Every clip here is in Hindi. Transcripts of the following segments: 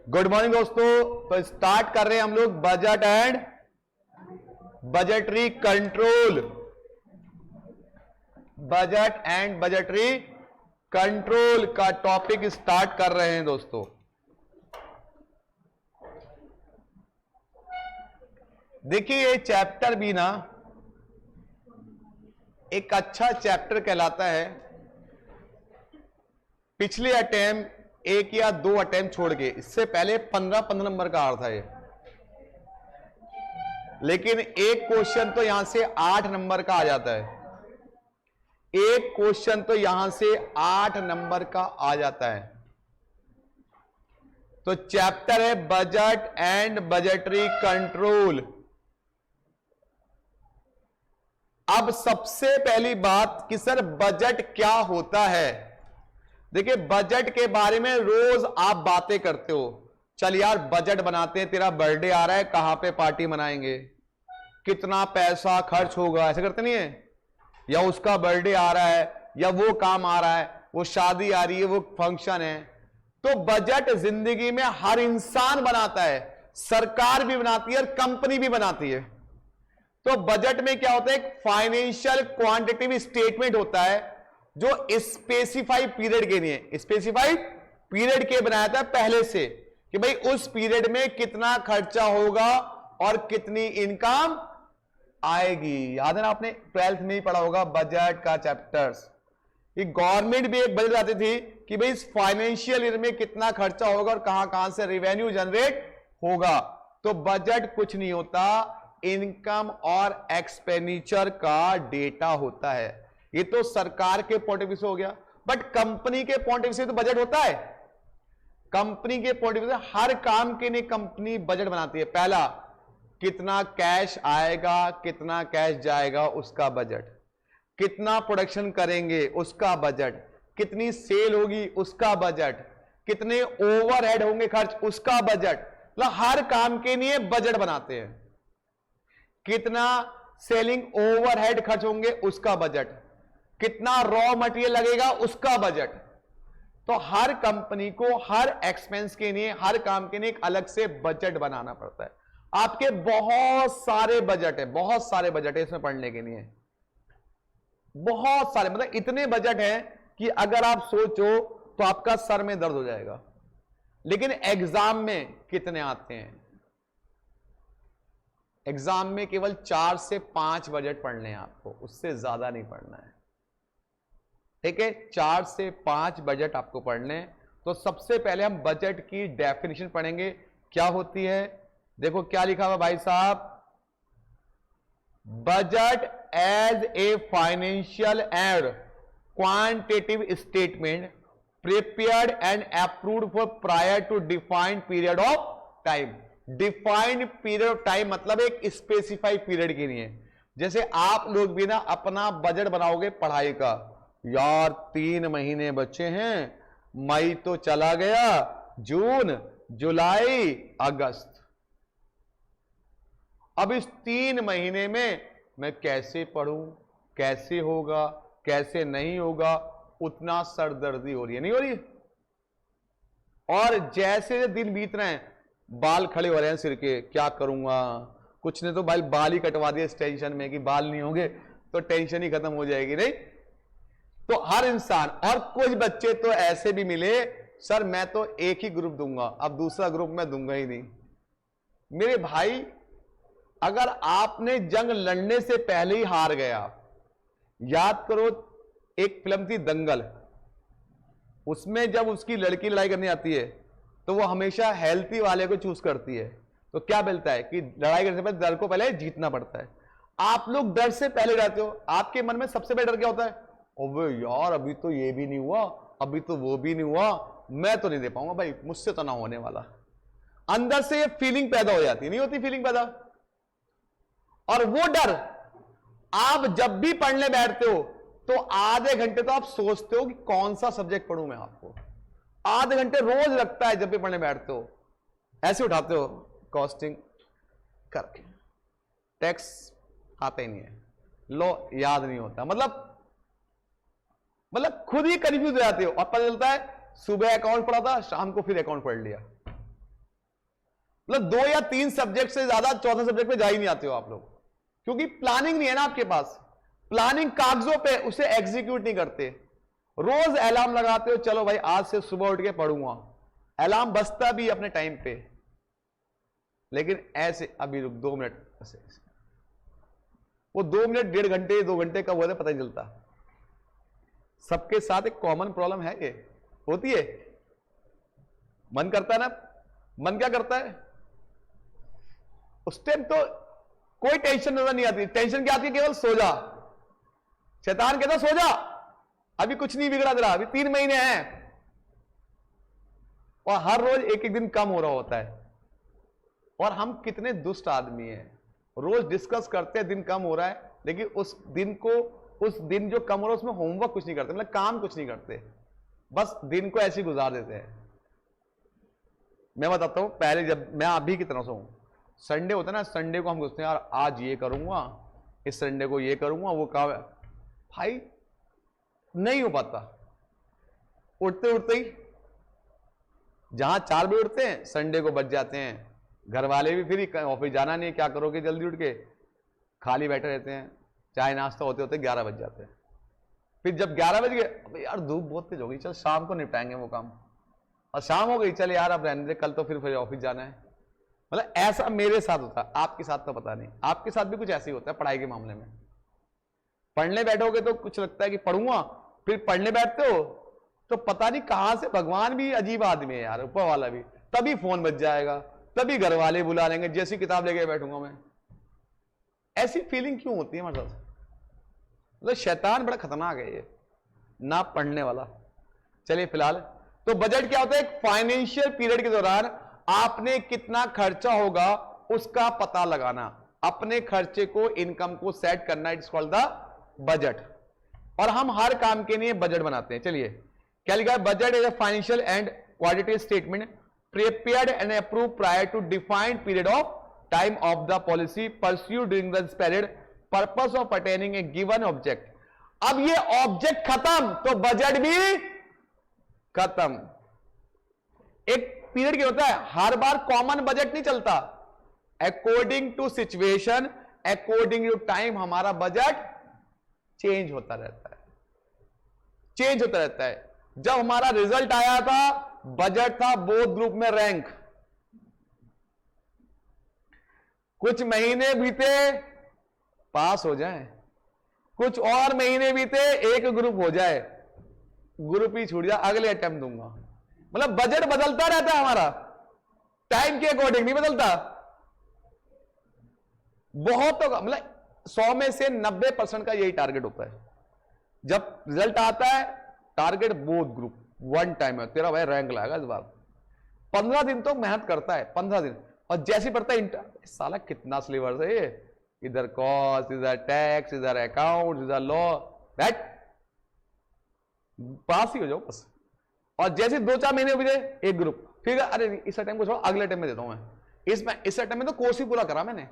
गुड मॉर्निंग दोस्तों। तो स्टार्ट कर रहे हैं हम लोग budget and budgetary control. Budget and budgetary control का टॉपिक स्टार्ट कर रहे हैं दोस्तों। देखिए ये चैप्टर भी ना एक अच्छा चैप्टर कहलाता है। पिछले अटेम्प्ट एक या दो अटेम्प्ट छोड़ के, इससे पहले 15 नंबर का आ था ये, लेकिन एक क्वेश्चन तो यहां से 8 नंबर का आ जाता है। एक क्वेश्चन तो यहां से 8 नंबर का आ जाता है। तो चैप्टर है बजट एंड बजटरी कंट्रोल। अब सबसे पहली बात कि सर बजट क्या होता है। देखिए बजट के बारे में रोज आप बातें करते हो, चल यार बजट बनाते हैं, तेरा बर्थडे आ रहा है, कहां पे पार्टी मनाएंगे, कितना पैसा खर्च होगा, ऐसे करते नहीं है। या उसका बर्थडे आ रहा है, या वो काम आ रहा है, वो शादी आ रही है, वो फंक्शन है। तो बजट जिंदगी में हर इंसान बनाता है, सरकार भी बनाती है और कंपनी भी बनाती है। तो बजट में क्या होता है, एक फाइनेंशियल क्वांटिटेटिव स्टेटमेंट होता है जो स्पेसिफाइड पीरियड के लिए, स्पेसिफाइड पीरियड के बनाया था पहले से, कि भाई उस पीरियड में कितना खर्चा होगा और कितनी इनकम आएगी। याद है ना, आपने 12th में ही पढ़ा होगा बजट का चैप्टर्स। ये गवर्नमेंट भी एक बजट आती थी कि भाई इस फाइनेंशियल ईयर में कितना खर्चा होगा और कहां कहां से रेवेन्यू जनरेट होगा। तो बजट कुछ नहीं होता, इनकम और एक्सपेंडिचर का डेटा होता है। ये तो सरकार के पॉइंट ऑफ व्यू से हो गया, बट कंपनी के पॉइंट ऑफ व्यू से तो बजट होता है। कंपनी के पॉइंट ऑफ व्यू से हर काम के लिए कंपनी बजट बनाती है। पहला, कितना कैश आएगा, कितना कैश जाएगा, उसका बजट। कितना प्रोडक्शन करेंगे, उसका बजट। कितनी सेल होगी, उसका बजट। कितने ओवरहेड होंगे खर्च, उसका बजट। मतलब हर काम के लिए बजट बनाते हैं। कितना सेलिंग ओवरहेड खर्च होंगे, उसका बजट। कितना रॉ मटेरियल लगेगा, उसका बजट। तो हर कंपनी को हर एक्सपेंस के लिए, हर काम के लिए एक अलग से बजट बनाना पड़ता है। आपके बहुत सारे बजट है, बहुत सारे बजट है इसमें पढ़ने के लिए, बहुत सारे, मतलब इतने बजट हैं कि अगर आप सोचो तो आपका सर में दर्द हो जाएगा। लेकिन एग्जाम में कितने आते हैं? एग्जाम में केवल 4 से 5 बजट पढ़ने हैं आपको, उससे ज्यादा नहीं पढ़ना है। ठीक है, 4 से 5 बजट आपको पढ़ने हैं। तो सबसे पहले हम बजट की डेफिनेशन पढ़ेंगे, क्या होती है। देखो क्या लिखा हुआ भाई साहब, budget as a financial and quantitative statement prepared and approved for prior to defined period of time. Defined period of time मतलब एक स्पेसिफाइड पीरियड के लिए। जैसे आप लोग भी ना अपना बजट बनाओगे पढ़ाई का, यार 3 महीने बचे हैं, मई तो चला गया, जून, जुलाई, अगस्त। अब इस 3 महीने में मैं कैसे पढ़ूं, कैसे होगा, कैसे नहीं होगा, उतना सरदर्दी हो रही है, नहीं हो रही है। और जैसे दिन बीत रहे हैं, बाल खड़े हो रहे हैं सिर के, क्या करूंगा। कुछ ने तो भाई बाल ही कटवा दिया इस टेंशन में कि बाल नहीं होंगे तो टेंशन ही खत्म हो जाएगी। नहीं तो हर इंसान, और कुछ बच्चे तो ऐसे भी मिले, सर मैं तो एक ही ग्रुप दूंगा, अब दूसरा ग्रुप मैं दूंगा ही नहीं। मेरे भाई अगर आपने जंग लड़ने से पहले ही हार गया, याद करो एक फिल्म थी दंगल, उसमें जब उसकी लड़की लड़ाई करने आती है तो वो हमेशा हेल्थी वाले को चूज करती है। तो क्या मिलता है कि लड़ाई करने से पहले डर को पहले जीतना पड़ता है। आप लोग डर से पहले रहते हो। आपके मन में सबसे बड़ा डर क्या होता है, ओबे यार अभी तो ये भी नहीं हुआ, अभी तो वो भी नहीं हुआ, मैं तो नहीं दे पाऊंगा भाई, मुझसे तो ना होने वाला। अंदर से ये फीलिंग पैदा हो जाती, नहीं होती फीलिंग पैदा। और वो डर आप जब भी पढ़ने बैठते हो तो आधे घंटे तो आप सोचते हो कि कौन सा सब्जेक्ट पढ़ूं मैं। आपको आधे घंटे रोज लगता है जब भी पढ़ने बैठते हो। ऐसे उठाते हो कॉस्टिंग करके, टैक्स आता ही नहीं है, लो याद नहीं होता, मतलब खुद ही कंफ्यूज हो जाते हो। और पता चलता है सुबह अकाउंट पढ़ा था, शाम को फिर अकाउंट पढ़ लिया। मतलब 2 या 3 सब्जेक्ट से ज्यादा चौथे सब्जेक्ट पे जा ही नहीं आते हो आप लोग, क्योंकि प्लानिंग नहीं है ना आपके पास। प्लानिंग कागजों पे, उसे एग्जीक्यूट नहीं करते। रोज अलार्म लगाते हो, चलो भाई आज से सुबह उठ के पढ़ूंगा, अलार्म बजता भी अपने टाइम पे, लेकिन ऐसे अभी रुक 2 मिनट, ऐसे वो 2 मिनट 1.5 घंटे 2 घंटे कब होते पता नहीं चलता। सबके साथ एक कॉमन प्रॉब्लम है, ये होती है। मन करता है ना, मन क्या करता है उस टाइम, तो कोई टेंशन नजर नहीं आती। टेंशन क्या आती है, केवल सो जा। शैतान कहता सो जा, अभी कुछ नहीं बिगड़ा तेरा, अभी 3 महीने हैं, और हर रोज एक एक दिन कम हो रहा होता है। और हम कितने दुष्ट आदमी हैं, रोज डिस्कस करते हैं दिन कम हो रहा है, लेकिन उस दिन जो कम हो रहा है उसमें होमवर्क कुछ नहीं करते, मतलब काम कुछ नहीं करते, बस दिन को ऐसे ही गुजार देते हैं। मैं बताता हूं, पहले जब मैं अभी की तरह से हूं, संडे होता है ना, संडे को हम सोचते हैं यार आज ये करूंगा, इस संडे को ये करूंगा, वो काम भाई नहीं हो पाता। उठते उठते ही जहां 4 बजे उठते हैं, संडे को बच जाते हैं। घर वाले भी फिर ऑफिस जाना नहीं है, क्या करोगे जल्दी उठ के, खाली बैठे रहते हैं, चाय नाश्ता होते होते 11 बज जाते हैं। फिर जब 11 बज गए, यार धूप बहुत तेज हो गई, चल शाम को निपटाएंगे वो काम, और शाम हो गई, चल यार अब रहने दे, कल तो फिर ऑफिस जाना है। मतलब ऐसा मेरे साथ होता है, आपके साथ तो पता नहीं, आपके साथ भी कुछ ऐसे ही होता है पढ़ाई के मामले में। पढ़ने बैठोगे तो कुछ लगता है कि पढ़ूंगा, फिर पढ़ने बैठते हो तो पता नहीं कहां से, भगवान भी अजीब आदमी है यार, ऊपर वाला भी, तभी फोन बज जाएगा, तभी घर वाले बुला लेंगे, जैसी किताब लेके बैठूंगा मैं। ऐसी फीलिंग क्यों होती है हमारे साथ? मतलब शैतान बड़ा खतरनाक है ये, ना पढ़ने वाला। चलिए फिलहाल तो बजट क्या होता है, एक फाइनेंशियल पीरियड के दौरान आपने कितना खर्चा होगा उसका पता लगाना, अपने खर्चे को, इनकम को सेट करना, इट्स कॉल्ड द बजट। और हम हर काम के लिए बजट बनाते हैं। चलिए क्या लिखा है, budget is a financial and quantitative statement prepared and approved prior to defined period of time of the policy pursued during this period purpose of attaining a given object। अब ये ऑब्जेक्ट खत्म तो बजट भी खत्म। एक पीरियड क्या होता है, हर बार कॉमन बजट नहीं चलता, according to situation, according to time हमारा बजट चेंज होता रहता है, चेंज होता रहता है। जब हमारा रिजल्ट आया था, बजट था बोथ ग्रुप में रैंक, कुछ महीने बीते पास हो जाए, कुछ और महीने बीते एक ग्रुप हो जाए, ग्रुप ही छूट जाए, अगले अटेम्प्ट दूंगा। मतलब बजट बदलता रहता है हमारा, टाइम के अकॉर्डिंग नहीं बदलता। बहुत तो मतलब 100 में से 90% का यही टारगेट होता है। जब रिजल्ट आता है, target both group one time है, तेरा भाई रैंक लाएगा इस बार। 15 दिन तो मेहनत करता है, 15 दिन, और जैसे पढ़ता है इंटर, साला कितना सिलेबस है ये, इधर कॉस्ट, इधर टैक्स, इधर अकाउंट, इधर लॉ, दैट पास ही हो जाओ बस। और जैसे 2-4 महीने बीते, एक ग्रुप, फिर अरे इस टाइम को छोड़ो, अगले टाइम में देता हूं मैं, इस टाइम में तो कोर्स ही पूरा करा मैंने।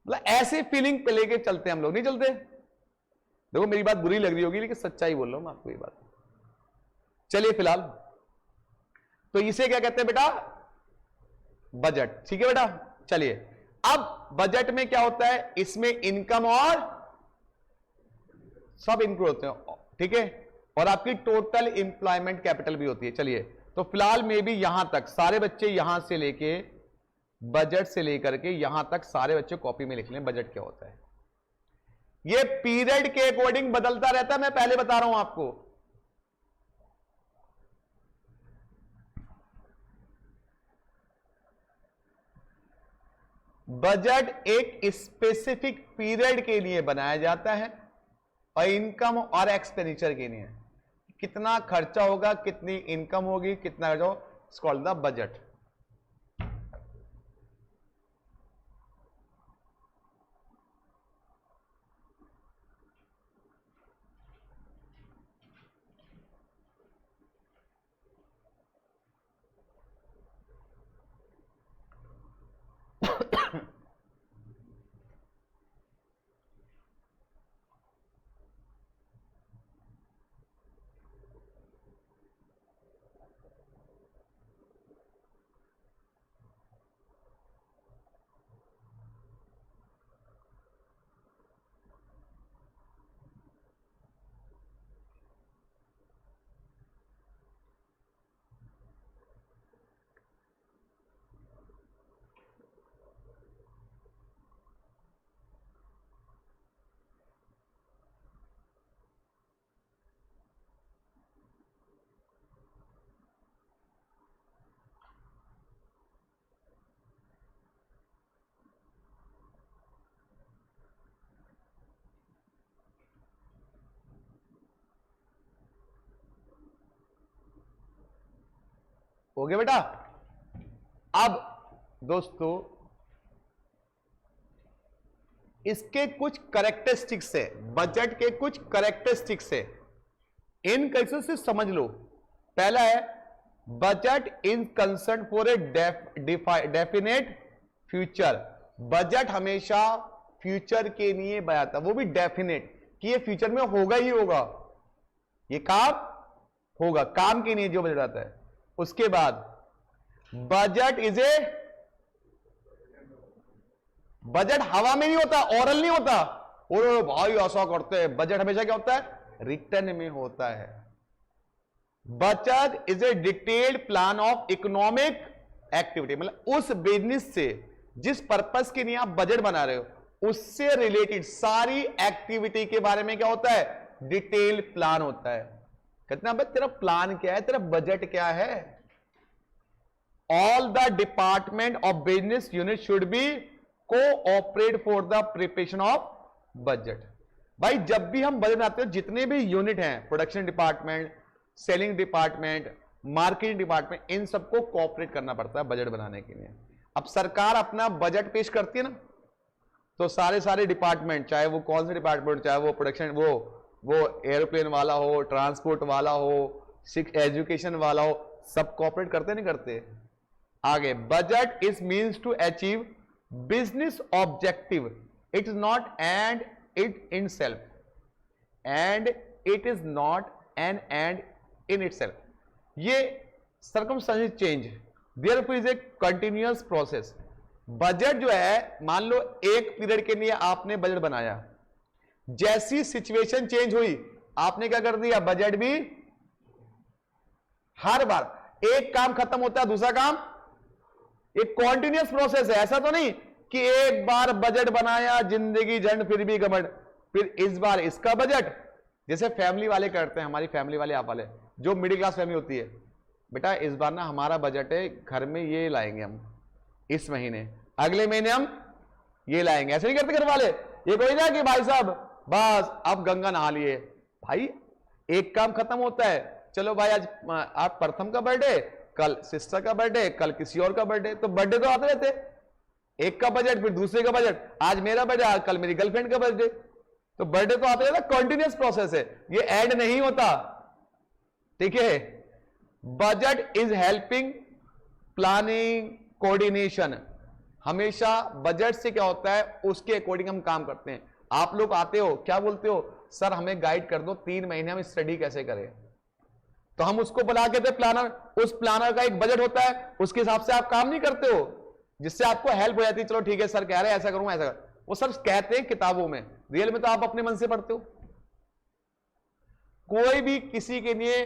मतलब ऐसे फीलिंग पे लेके चलते हम लोग, नहीं चलते। देखो मेरी बात बुरी लग रही होगी, लेकिन सच्चाई बोल रहा हूं मैं आपको ये बात। चलिए फिलहाल तो इसे क्या कहते हैं बेटा, बजट। ठीक है बेटा, चलिए अब बजट में क्या होता है, इसमें इनकम और सब इंक्लूड होते हैं, ठीक है, और आपकी टोटल इंप्लॉयमेंट कैपिटल भी होती है। चलिए तो फिलहाल में भी यहां तक सारे बच्चे, यहां से लेके बजट से लेकर के यहां तक सारे बच्चे कॉपी में लिख लें बजट क्या होता है। ये पीरियड के अकॉर्डिंग बदलता रहता है, मैं पहले बता रहा हूं आपको। बजट एक स्पेसिफिक पीरियड के लिए बनाया जाता है, और इनकम और एक्सपेंडिचर के लिए, कितना खर्चा होगा, कितनी इनकम होगी, कितना खर्चा होगा, इट्स कॉल्ड द बजट। हो गया बेटा। अब दोस्तों इसके कुछ करेक्टरिस्टिक्स है, बजट के कुछ करेक्टरिस्टिक्स है, इन कैसे से समझ लो। पहला है budget is concern for a definite future. Budget हमेशा फ्यूचर के लिए बनाता, वो भी डेफिनेट, कि ये फ्यूचर में होगा ही होगा, ये काम होगा, काम के लिए जो बजट आता है। उसके बाद बजट इज ए, बजट हवा में नहीं होता, ओरल नहीं होता, और भाई ऐसा करते हैं। बजट हमेशा क्या होता है? रिटर्न में होता है। Budget is a detailed plan of economic activity, मतलब उस बिजनेस से जिस पर्पस के लिए आप बजट बना रहे हो उससे रिलेटेड सारी एक्टिविटी के बारे में क्या होता है? डिटेल्ड प्लान होता है। कितना भाई तेरा प्लान क्या है, तेरा बजट क्या है? All the department of business unit should be cooperate for the preparation of budget. भाई जब भी हम बजट बनाते हो, जितने भी यूनिट हैं, production department, selling department, marketing department, इन सबको कोऑपरेट करना पड़ता है बजट बनाने के लिए। अब सरकार अपना बजट पेश करती है ना, तो सारे डिपार्टमेंट, चाहे वो कौन से डिपार्टमेंट, चाहे वो प्रोडक्शन, वो एरोप्लेन वाला हो, ट्रांसपोर्ट वाला हो, एजुकेशन वाला हो, सब कोऑपरेट करते नहीं करते? आगे, budget is means to achieve business objective, it is not end it in self, and it is not an end in itself. ये circumstances change, therefore is a continuous process. Budget जो है, मान लो एक पीरियड के लिए आपने बजट बनाया, जैसी सिचुएशन चेंज हुई आपने क्या कर दिया? बजट भी हर बार एक काम खत्म होता है दूसरा काम, एक कॉन्टिन्यूअस प्रोसेस है। ऐसा तो नहीं कि एक बार बजट बनाया, जिंदगी झंड फिर भी गमड़, फिर इस बार इसका बजट, जैसे फैमिली वाले करते हैं, हमारी फैमिली वाले, आप वाले जो मिडिल क्लास फैमिली होती है, बेटा इस बार ना हमारा बजट है, घर में ये लाएंगे हम इस महीने, अगले महीने हम ये लाएंगे। ऐसे नहीं करते घर वाले। ये कोई ना कि भाई साहब बस अब गंगा नहा लिए, भाई एक काम खत्म होता है, चलो भाई आज आप प्रथम का बर्थडे, कल सिस्टर का बर्थडे, कल किसी और का बर्थडे, तो बर्थडे तो आते रहते, एक का बजट फिर दूसरे का बजट, आज मेरा बर्थडे, आज कल मेरी गर्लफ्रेंड का बर्थडे, तो बर्थडे तो आते रहता, कंटिन्यूअस प्रोसेस है, ये एंड नहीं होता। ठीक है। Budget is helping planning coordination. हमेशा बजट से क्या होता है, उसके अकॉर्डिंग हम काम करते हैं। आप लोग आते हो, क्या बोलते हो, सर हमें गाइड कर दो 3 महीने हम स्टडी कैसे करें, तो हम उसको बुला के थे प्लानर, उस प्लानर का एक बजट होता है, उसके हिसाब से आप काम नहीं करते हो, जिससे आपको हेल्प हो जाती है। चलो ठीक है सर कह रहे हैं ऐसा करूंगा, ऐसा कर, वो सर कहते हैं किताबों में, रियल में तो आप अपने मन से पढ़ते हो। कोई भी किसी के लिए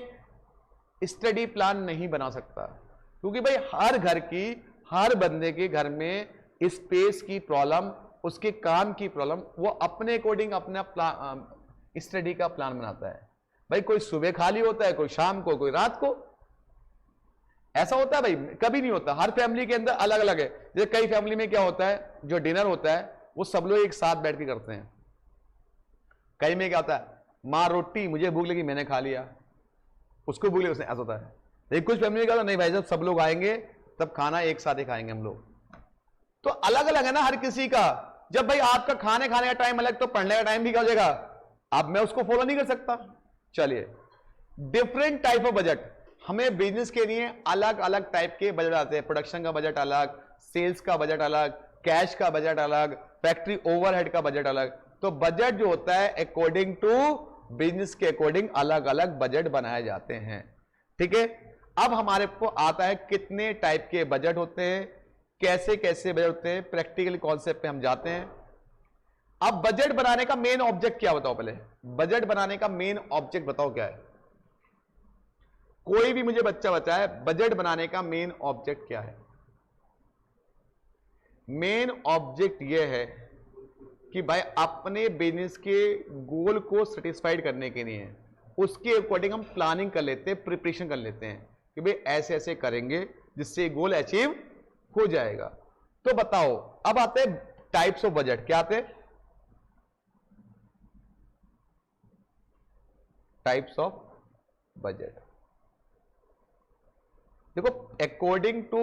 स्टडी प्लान नहीं बना सकता, क्योंकि भाई हर घर की, हर बंदे के घर में स्पेस की प्रॉब्लम, उसके काम की प्रॉब्लम, वो अपने अकॉर्डिंग अपना स्टडी का प्लान बनाता है। भाई कोई सुबह खाली होता है, कोई शाम को, कोई रात को, ऐसा होता है भाई, कभी नहीं होता। हर फैमिली के अंदर अलग अलग है। जैसे कई फैमिली में क्या होता है, जो डिनर होता है वो सब लोग एक साथ बैठ के करते हैं। कई में क्या होता है, मां रोटी, मुझे भूख लगी मैंने खा लिया, उसको भूख लगी उसने, ऐसा होता है। लेकिन कुछ फैमिली में क्या होता है, नहीं भाई जब सब लोग आएंगे तब खाना एक साथ ही खाएंगे हम लोग। तो अलग अलग है ना हर किसी का। जब भाई आपका खाने का टाइम अलग, तो पढ़ने का टाइम भी क्या हो जाएगा, अब मैं उसको फॉलो नहीं कर सकता। चलिए, डिफरेंट टाइप ऑफ बजट, हमें बिजनेस के लिए अलग अलग टाइप के बजट आते हैं। प्रोडक्शन का बजट अलग, सेल्स का बजट अलग, कैश का बजट अलग, फैक्ट्री ओवरहेड का बजट अलग। तो बजट जो होता है अकॉर्डिंग टू बिजनेस के अकॉर्डिंग अलग अलग बजट बनाए जाते हैं। ठीक है। अब हमारे को आता है कितने टाइप के बजट होते हैं, कैसे कैसे बजट होते हैं, प्रैक्टिकल कॉन्सेप्ट पे हम जाते हैं। अब बजट बनाने का मेन ऑब्जेक्ट क्या बताओ, पहले बजट बनाने का मेन ऑब्जेक्ट बताओ क्या है। कोई भी मुझे बच्चा बताए बजट बनाने का मेन ऑब्जेक्ट क्या है। मेन ऑब्जेक्ट यह है कि भाई अपने बिजनेस के गोल को सेटिस्फाइड करने के लिए उसके अकॉर्डिंग हम प्लानिंग कर लेते हैं, प्रिपरेशन कर लेते हैं कि भाई ऐसे ऐसे करेंगे जिससे गोल अचीव हो जाएगा। तो बताओ, अब आते हैं टाइप्स ऑफ बजट। क्या आते हैं? Types of budget. देखो according to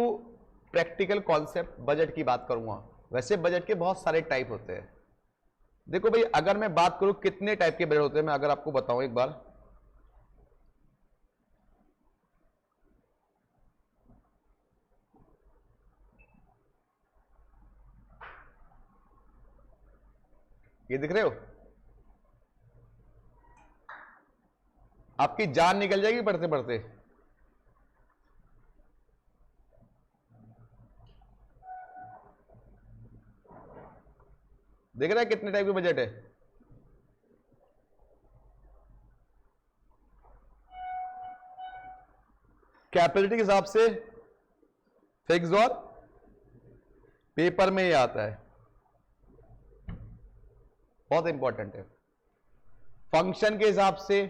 practical concept budget की बात करूंगा। वैसे बजट के बहुत सारे टाइप होते हैं। देखो भाई, अगर मैं बात करूं कितने टाइप के बजट होते हैं, मैं अगर आपको बताऊं एक बार, ये दिख रहे हो, आपकी जान निकल जाएगी पढ़ते पढ़ते। देख रहा है कितने टाइप के बजट है? कैपेसिटी के हिसाब से फिक्स और पेपर में ही आता है, बहुत इंपॉर्टेंट है। फंक्शन के हिसाब से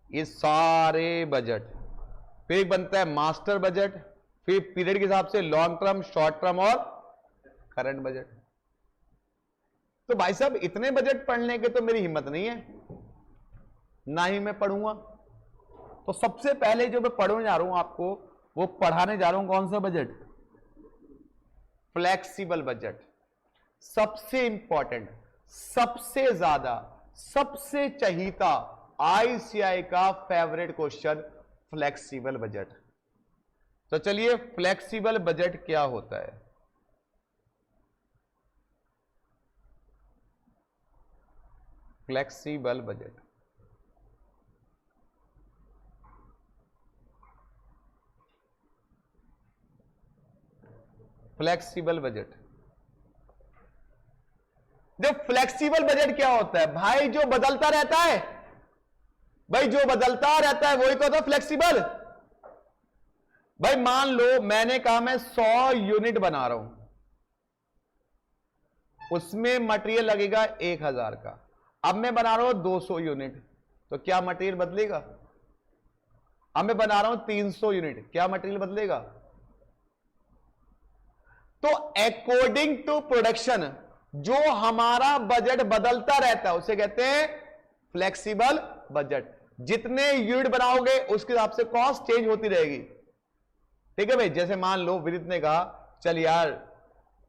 ये सारे बजट, फिर एक बनता है मास्टर बजट, फिर पीरियड के हिसाब से लॉन्ग टर्म, शॉर्ट टर्म और करंट बजट। तो भाई साहब इतने बजट पढ़ने के तो मेरी हिम्मत नहीं है, ना ही मैं पढ़ूंगा। तो सबसे पहले जो मैं पढ़ने जा रहा हूं आपको, वो पढ़ाने जा रहा हूं कौन सा बजट? Flexible budget. सबसे इंपॉर्टेंट, सबसे ज्यादा, सबसे चहीता, आईसीआई का फेवरेट क्वेश्चन, फ्लेक्सिबल बजट। तो चलिए, फ्लेक्सिबल बजट क्या होता है? Flexible budget, flexible budget. जो फ्लेक्सिबल बजट क्या होता है भाई? जो बदलता रहता है भाई, जो बदलता रहता है वही तो होता है फ्लेक्सिबल। भाई मान लो मैंने कहा मैं 100 यूनिट बना रहा हूं, उसमें मटेरियल लगेगा 1000 का। अब मैं बना रहा हूं 200 यूनिट, तो क्या मटेरियल बदलेगा? अब मैं बना रहा हूं 300 यूनिट, क्या मटेरियल बदलेगा? तो अकॉर्डिंग टू प्रोडक्शन जो हमारा बजट बदलता रहता है उसे कहते हैं फ्लेक्सिबल बजट। जितने यूनिट बनाओगे उसके हिसाब से कॉस्ट चेंज होती रहेगी। ठीक है भाई, जैसे मान लो विनीत ने कहा चल यार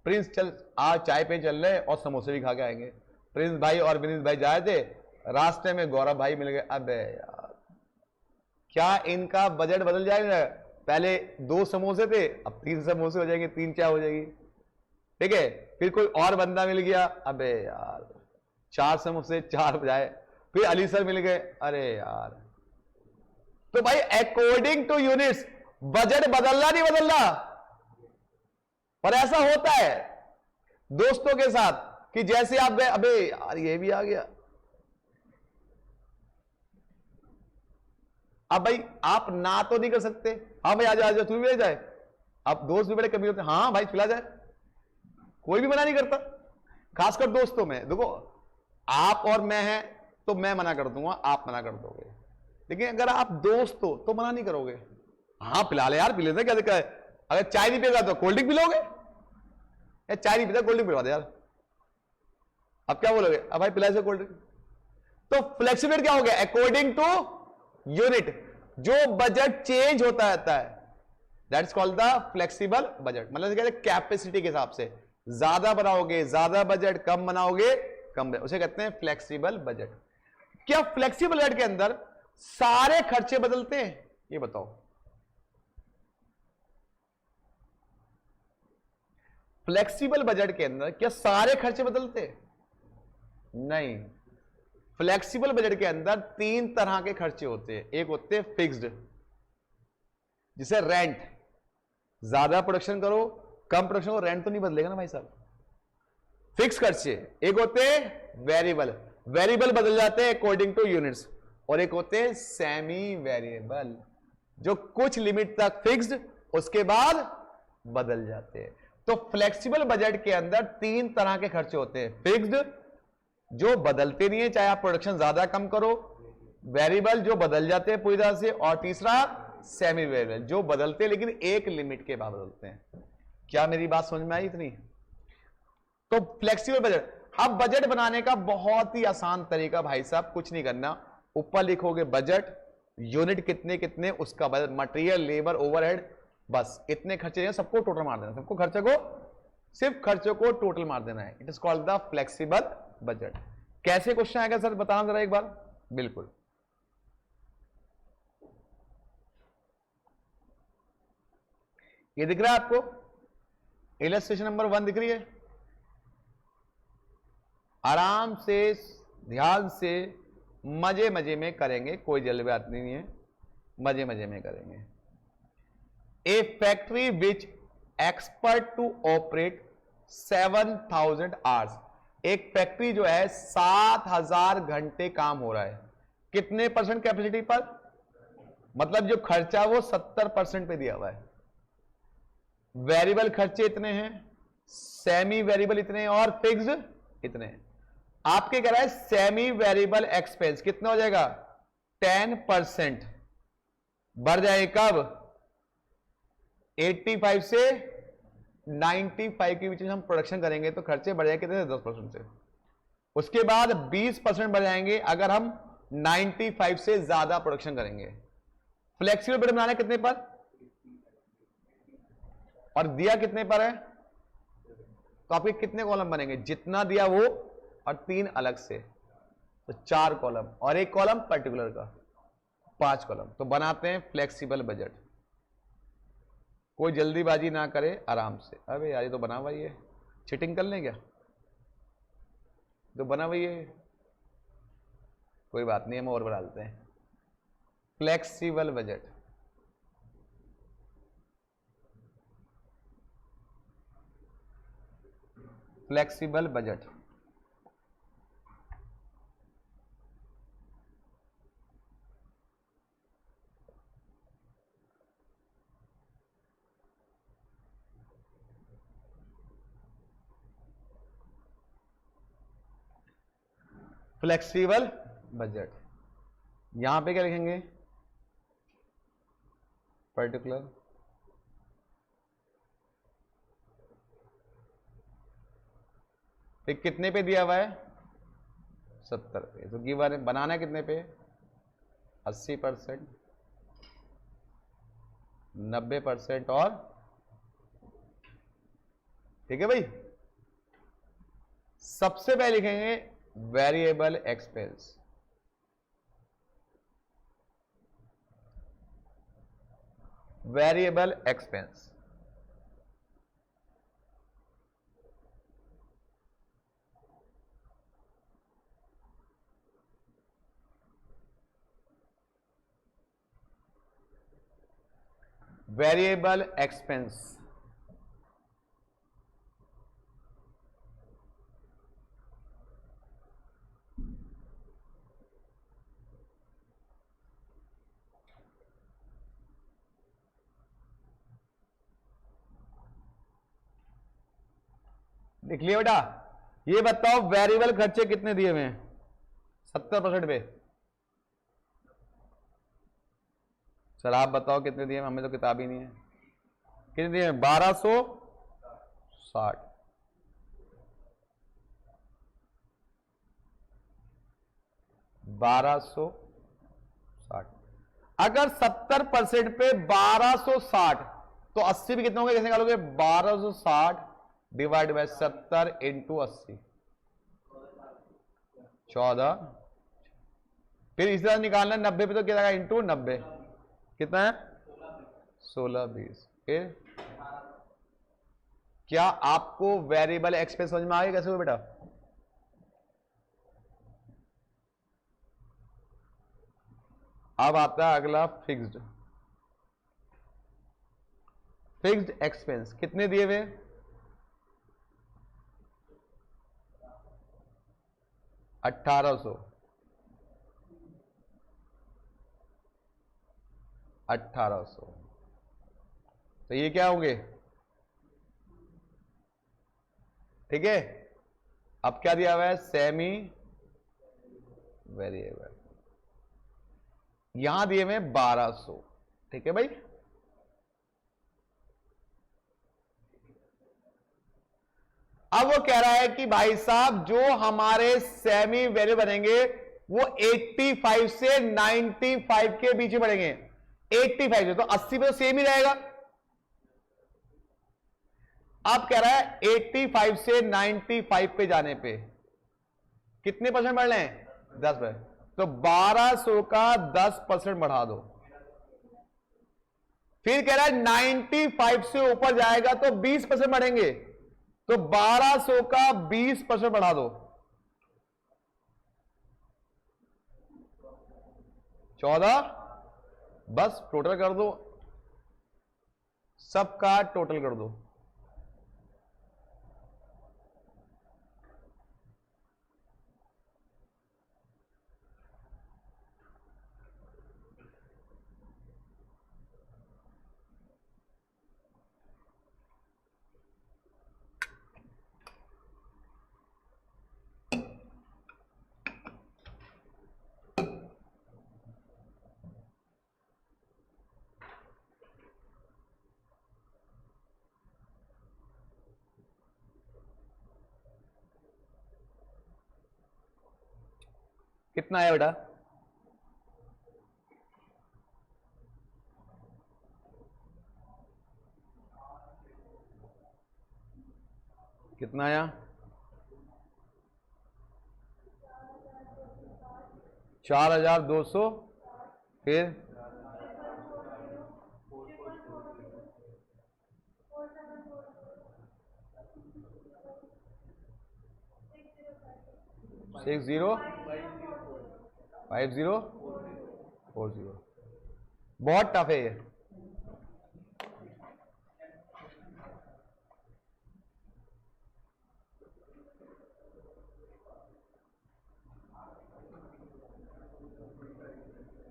प्रिंस, चल आज चाय पे चल रहे और समोसे भी खा के आएंगे। प्रिंस भाई और विनीत भाई जाए थे, रास्ते में गौरव भाई मिल गए। अबे यार, क्या इनका बजट बदल जाएगा? पहले 2 समोसे थे, अब 3 समोसे हो जाएंगे, 3 चाय हो जाएगी। ठीक है, फिर कोई और बंदा मिल गया, अबे यार 4 समोसे 4 बजाए। फिर अली सर मिल गए, अरे यार। तो भाई अकॉर्डिंग टू यूनिट्स बजट बदलना नहीं बदलना। और ऐसा होता है दोस्तों के साथ कि जैसे आप गए, अबे यार ये भी आ गया। अब भाई आप ना तो नहीं कर सकते, हाँ भाई आ जाओ तू भी आ जाए। अब दोस्त भी बड़े कभी होते हैं, हाँ भाई चला जाए, कोई भी मना नहीं करता। खासकर दोस्तों में देखो, आप और मैं हैं तो मैं मना कर दूंगा, आप मना कर दोगे। लेकिन अगर आप दोस्त हो तो मना नहीं करोगे, हाँ पिला ले यार, पी लेते, क्या दिक्कत है? अगर चाय नहीं पिएगा तो कोल्ड ड्रिंक पिलोगे, चाय नहीं पीता कोल्ड ड्रिंक पिलवा दे यार। अब क्या बोलोगे? अब भाई पिला से कोल्ड ड्रिंक। तो फ्लेक्सिबिलिटी क्या हो गया? अकॉर्डिंग टू यूनिट जो बजट चेंज होता रहता है, that's called the flexible budget. मतलब कहते हैं कैपेसिटी के हिसाब से, ज्यादा बनाओगे ज्यादा बजट, कम बनाओगे कम बजट, उसे कहते हैं फ्लेक्सिबल बजट। क्या फ्लेक्सिबल बजट के अंदर सारे खर्चे बदलते हैं? ये बताओ। फ्लेक्सिबल बजट के अंदर क्या सारे खर्चे बदलते हैं? नहीं। फ्लेक्सिबल बजट के अंदर 3 तरह के खर्चे होते हैं। एक होते हैं फिक्स्ड, जिसे रेंट, ज्यादा प्रोडक्शन करो कम प्रोडक्शन करो, रेंट तो नहीं बदलेगा ना भाई साहब, फिक्स खर्चे। एक होते हैं वेरिएबल, वेरिएबल बदल जाते हैं अकॉर्डिंग टू यूनिट्स। और एक होते हैं सेमी वेरिएबल, जो कुछ लिमिट तक फिक्स्ड उसके बाद बदल जाते हैं। तो फ्लेक्सिबल बजट के अंदर 3 तरह के खर्चे होते हैं। फिक्स्ड जो बदलते नहीं है चाहे आप प्रोडक्शन ज्यादा कम करो, वेरिएबल जो बदल जाते हैं पूरी तरह से, और तीसरा सेमी वेरिएबल जो बदलते हैं लेकिन एक लिमिट के बाद बदलते हैं। क्या मेरी बात समझ में आई इतनी? तो फ्लेक्सिबल बजट। अब बजट बनाने का बहुत ही आसान तरीका भाई साहब, कुछ नहीं करना, ऊपर लिखोगे बजट, यूनिट कितने कितने, उसका बजट, मटेरियल लेबर ओवरहेड बस इतने खर्चे हैं, सबको टोटल मार देना, सबको खर्चे को, सिर्फ खर्चों को टोटल मार देना है। It is called the flexible budget. कैसे क्वेश्चन आएगा सर, बताना जरा एक बार। बिल्कुल, ये दिख रहा है आपको, इलस्ट्रेशन नंबर 1 दिख रही है। आराम से, ध्यान से, मजे मजे में करेंगे, कोई जल्दबाजी नहीं है, मजे मजे में करेंगे। A factory which expert to operate 7000 hours, एक फैक्ट्री जो है 7000 घंटे काम हो रहा है, कितने परसेंट कैपेसिटी पर, मतलब जो खर्चा वो 70% पे दिया हुआ है। वेरिएबल खर्चे इतने हैं, सेमी वेरिएबल इतने हैं और फिक्स्ड इतने हैं। आपके कह रहा है सेमी वेरिएबल एक्सपेंस कितना हो जाएगा, 10% बढ़ जाएगा। कब, 85 से 95 के बीच में हम प्रोडक्शन करेंगे तो खर्चे बढ़ जाएंगे कितने, 10% से। उसके बाद 20% बढ़ जाएंगे अगर हम 95 से ज्यादा प्रोडक्शन करेंगे। फ्लेक्सिबल बजट बनाना कितने पर, और दिया कितने पर है, तो आपके कितने कॉलम बनेंगे, जितना दिया वो और 3 अलग से, तो 4 कॉलम और 1 कॉलम पर्टिकुलर का, 5 कॉलम। तो बनाते हैं फ्लेक्सिबल बजट। कोई जल्दीबाजी ना करे, आराम से। अबे यार ये तो बना हुआ ही है, चिटिंग कर लें क्या, तो बना हुआ ही है, कोई बात नहीं, हम और बढ़ा लेते हैं। Flexible budget, flexible budget flexible budget, यहां पे क्या लिखेंगे, पर्टिकुलर, फिर कितने पे दिया हुआ है, 70 पे। तो गिवन बनाना कितने पे, 80%, 90% और, ठीक है भाई। सबसे पहले लिखेंगे variable expense, variable expense, variable expense, लिख लिया बेटा। ये बताओ वेरिएबल खर्चे कितने दिए हुए हैं, 70% पे। सर आप बताओ कितने दिए, हमें तो किताब ही नहीं है। कितने दिए, 1260। अगर 70% पे 1260 तो 80 भी कितना होगा, कैसे निकालोगे, 1260 डिवाइड बाय 70 इंटू 80, 14। फिर इस तरह निकालना 90 पे तो क्या जाएगा, इंटू 90, कितना है, 1620। फिर क्या आपको वेरिएबल एक्सपेंस समझ में आ गया कैसे हो बेटा। अब आता है अगला फिक्स्ड, फिक्स्ड एक्सपेंस कितने दिए हुए, 1800, 1800। तो ये क्या होंगे, ठीक है। अब क्या दिया हुआ है, सेमी वेरिएबल, यहां दिए हुए 1200, ठीक है भाई। अब वो कह रहा है कि भाई साहब जो हमारे सेमी वेरिएबल बनेंगे वो 85 से 95 के बीच में बढ़ेंगे। 85 से तो 80 पे तो सेम ही रहेगा, अब कह रहा है 85 से 95 पे जाने पे कितने परसेंट बढ़ रहे हैं? 10%। तो 1200 का 10% बढ़ा दो। फिर कह रहा है 95 से ऊपर जाएगा तो 20% बढ़ेंगे, तो 1200 का 20% बढ़ा दो। 14। बस टोटल कर दो, सबका टोटल कर दो। कितना आया बेटा? कितना आया? 4200। फिर 605040। बहुत टफ है ये।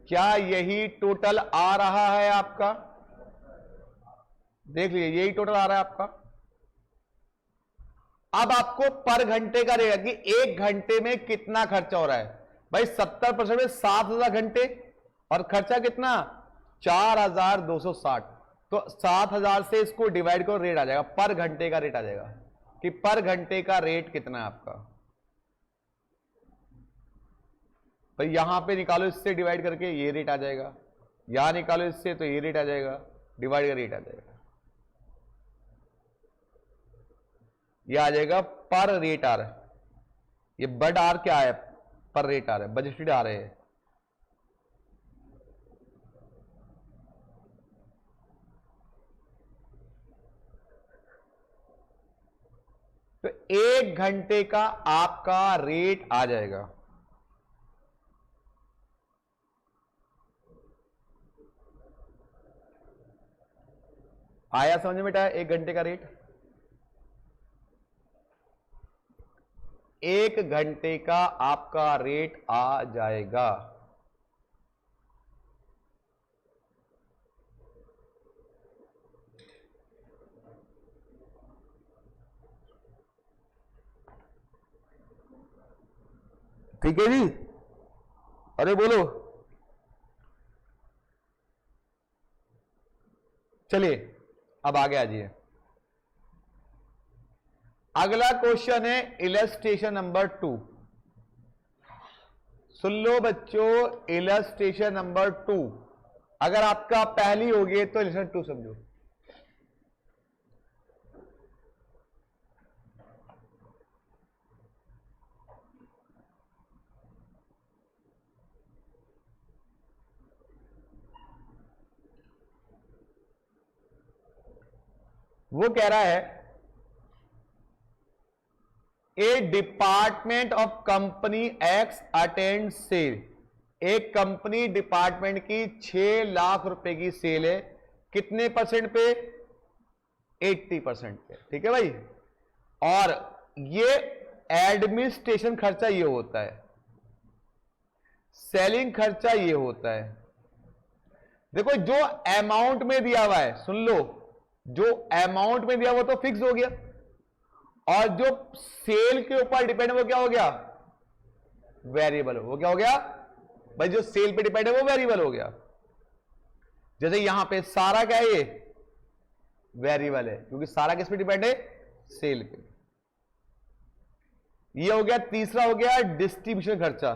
क्या यही टोटल आ रहा है आपका? देख लीजिए, यही टोटल आ रहा है आपका। अब आपको पर घंटे का रहेगा कि एक घंटे में कितना खर्चा हो रहा है। भाई 70% में 7000 घंटे और खर्चा कितना? 4260। तो 7000 से इसको डिवाइड करो, रेट आ जाएगा, पर घंटे का रेट आ जाएगा कि पर घंटे का रेट कितना है आपका। भाई यहां पे निकालो, इससे डिवाइड करके ये रेट आ जाएगा, यहां निकालो इससे तो ये रेट आ जाएगा, डिवाइड का रेट आ जाएगा, ये आ जाएगा पर रेट आर। ये बड आर क्या है? पर रेट आर है, बजटेड आ रहे हैं। तो एक घंटे का आपका रेट आ जाएगा। आया समझ में बेटा? एक घंटे का रेट, एक घंटे का आपका रेट आ जाएगा। ठीक है जी? अरे बोलो, चलिए अब आगे आ जाइए। अगला क्वेश्चन है इलस्ट्रेशन नंबर 2। सुन लो बच्चों, इलस्ट्रेशन नंबर 2। अगर आपका पहली होगी तो इलस्ट्रेशन 2 समझो। वो कह रहा है a department of company X attend sell. एक कंपनी डिपार्टमेंट की 6 लाख रुपए की सेल है, कितने परसेंट पे? 80% पे। ठीक है भाई? और ये एडमिनिस्ट्रेशन खर्चा ये होता है, सेलिंग खर्चा ये होता है। देखो जो अमाउंट में दिया हुआ है, सुन लो, जो अमाउंट में दिया हुआ तो फिक्स हो गया, और जो सेल के ऊपर डिपेंड है वो क्या हो गया? वेरिएबल। वो क्या हो गया भाई? जो सेल पे डिपेंड है वो वेरिएबल हो गया। जैसे यहां पे सारा क्या है? ये वेरिएबल है, क्योंकि सारा किस पे डिपेंड है? सेल पे। ये हो गया, तीसरा हो गया डिस्ट्रीब्यूशन खर्चा।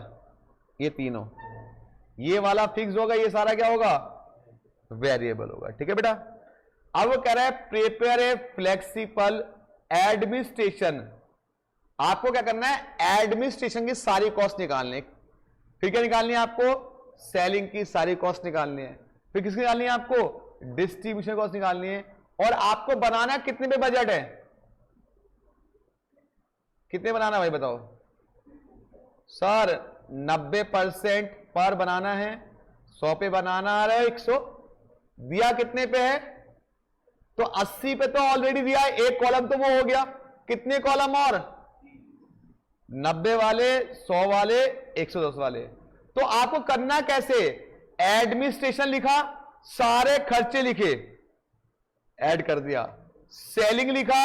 ये तीनों, ये वाला फिक्स होगा, ये सारा क्या होगा? वेरिएबल होगा। ठीक है बेटा? अब वो कह रहा है प्रिपेयर ए फ्लेक्सिबल एडमिनिस्ट्रेशन। आपको क्या करना है, एडमिनिस्ट्रेशन की सारी कॉस्ट निकालनी। फिर क्या निकालनी है आपको, सेलिंग की सारी कॉस्ट निकालनी है। फिर किसकी निकालनी है आपको, डिस्ट्रीब्यूशन कॉस्ट निकालनी है। और आपको बनाना कितने पे बजट है, कितने बनाना भाई बताओ सर। 90% पर बनाना है, 100 पे बनाना आ रहा है, 100 दिया कितने पे है, तो 80 पे तो ऑलरेडी दिया है, एक कॉलम तो वो हो गया। कितने कॉलम और, 90 वाले, 100 वाले, 110 वाले। तो आपको करना कैसे, एडमिनिस्ट्रेशन लिखा, सारे खर्चे लिखे, ऐड कर दिया। सेलिंग लिखा,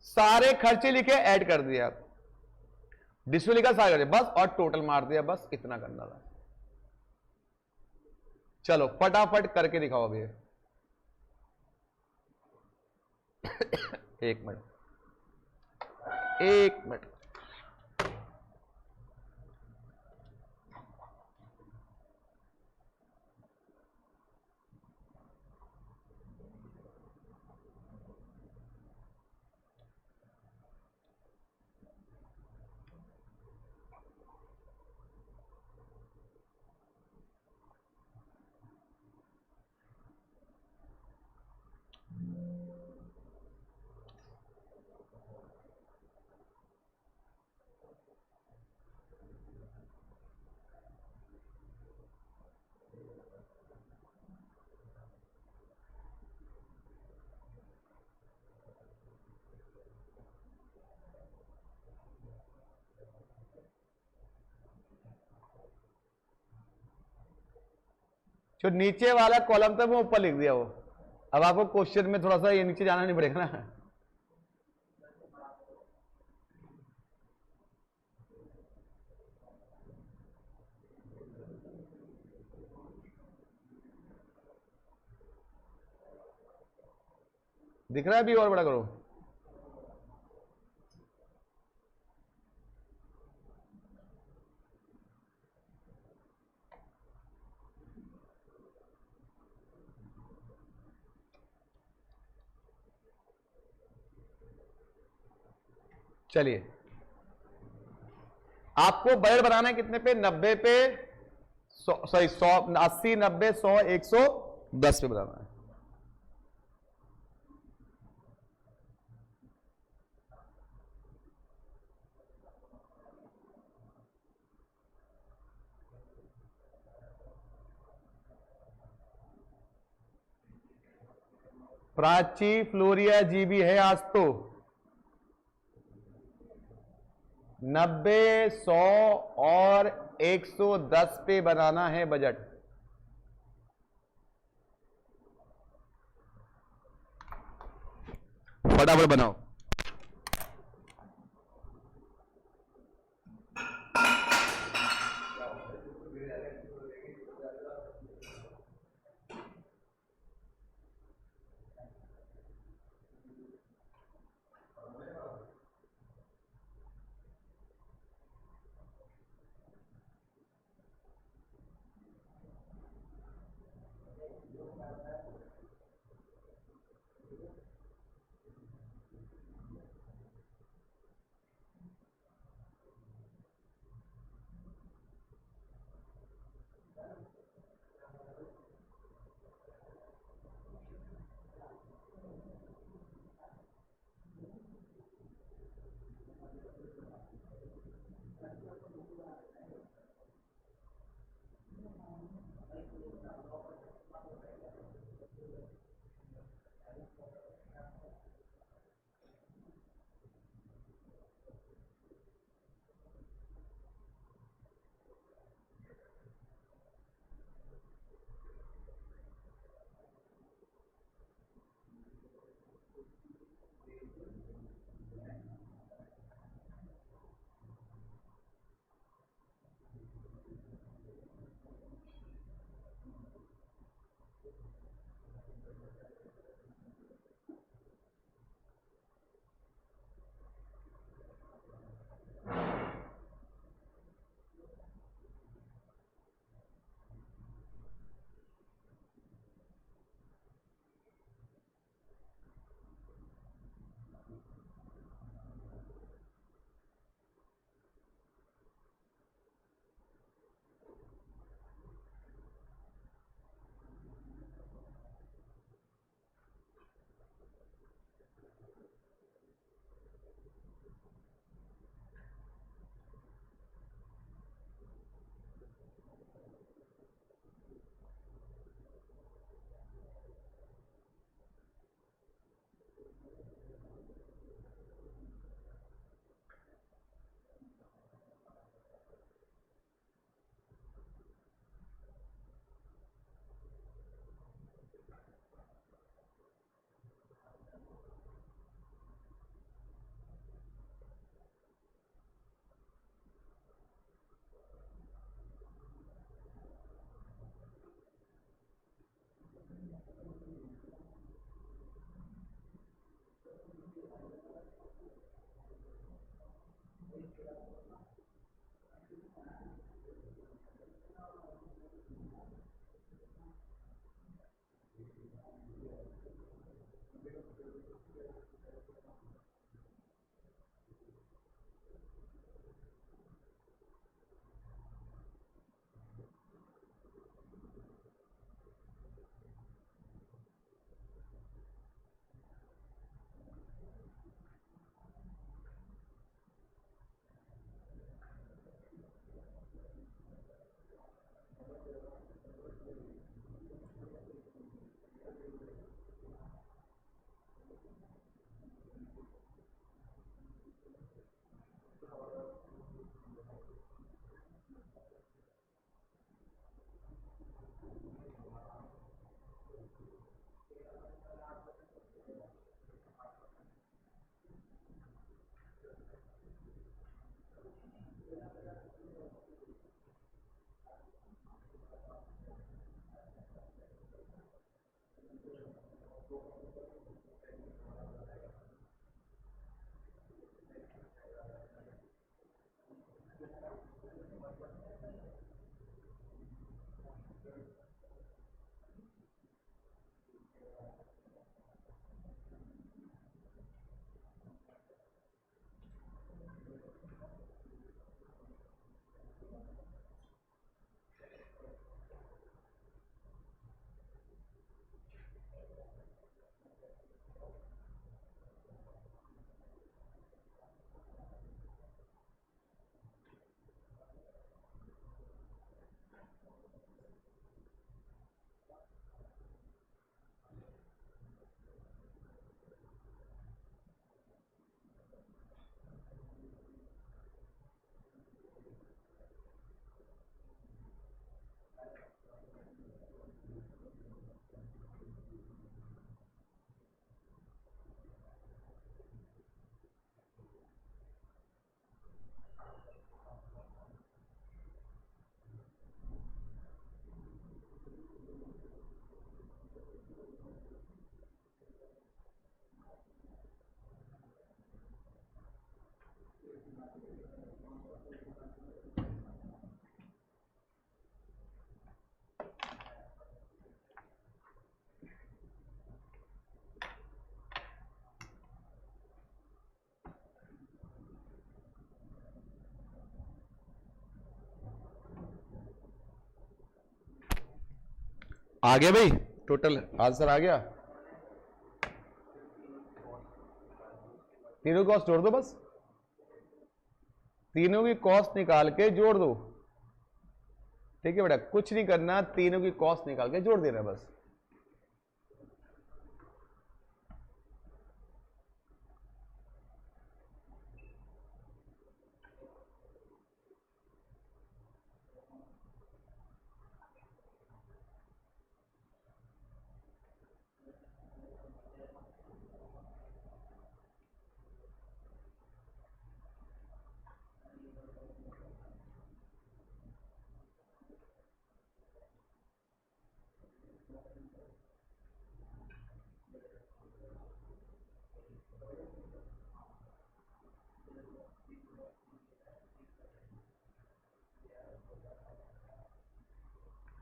सारे खर्चे लिखे, ऐड कर दिया। डिस्प्ले लिखा, सारे खर्चे, बस, और टोटल मार दिया, बस इतना करना था। चलो फटाफट करके दिखाओ अभी। एक मिनट, एक मिनट। जो नीचे वाला कॉलम था वो ऊपर लिख दिया वो। अब आपको क्वेश्चन में थोड़ा सा ये नीचे जाना नहीं पड़ेगा ना। दिख रहा है, अभी और बड़ा करो। चलिए, आपको बजट बनाना है कितने पे, 90 पे, 100, सॉरी 100, 80, 90, 100, 110 पे बनाना है। प्राची, फ्लोरिया जी भी है आज तो। 90, 100 और 110 पे बनाना है बजट। फटाफट बनाओ। आ गया भाई, टोटल आंसर आ गया। तीनों कॉस्ट जोड़ दो, बस तीनों की कॉस्ट निकाल के जोड़ दो। ठीक है बेटा, कुछ नहीं करना, तीनों की कॉस्ट निकाल के जोड़ देना बस।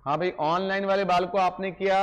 हाँ भाई, ऑनलाइन वाले बाल को आपने किया।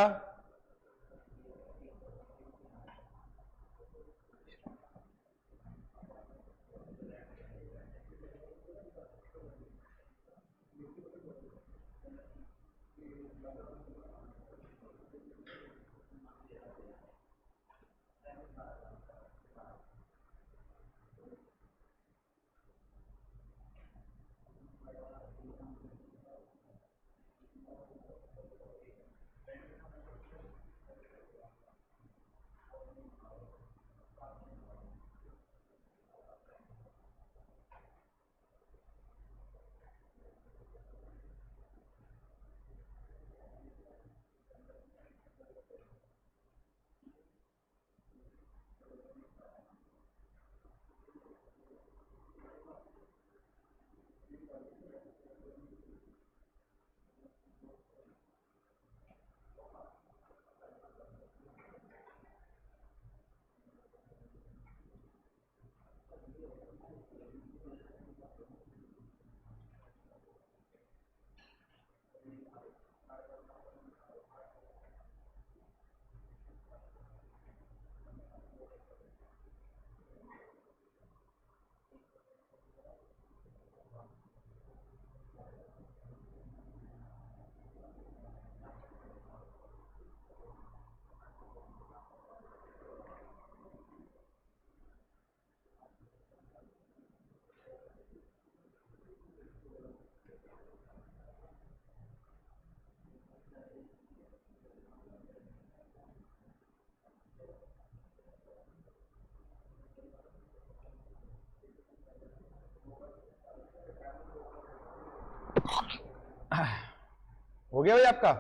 हो गया भाई आपका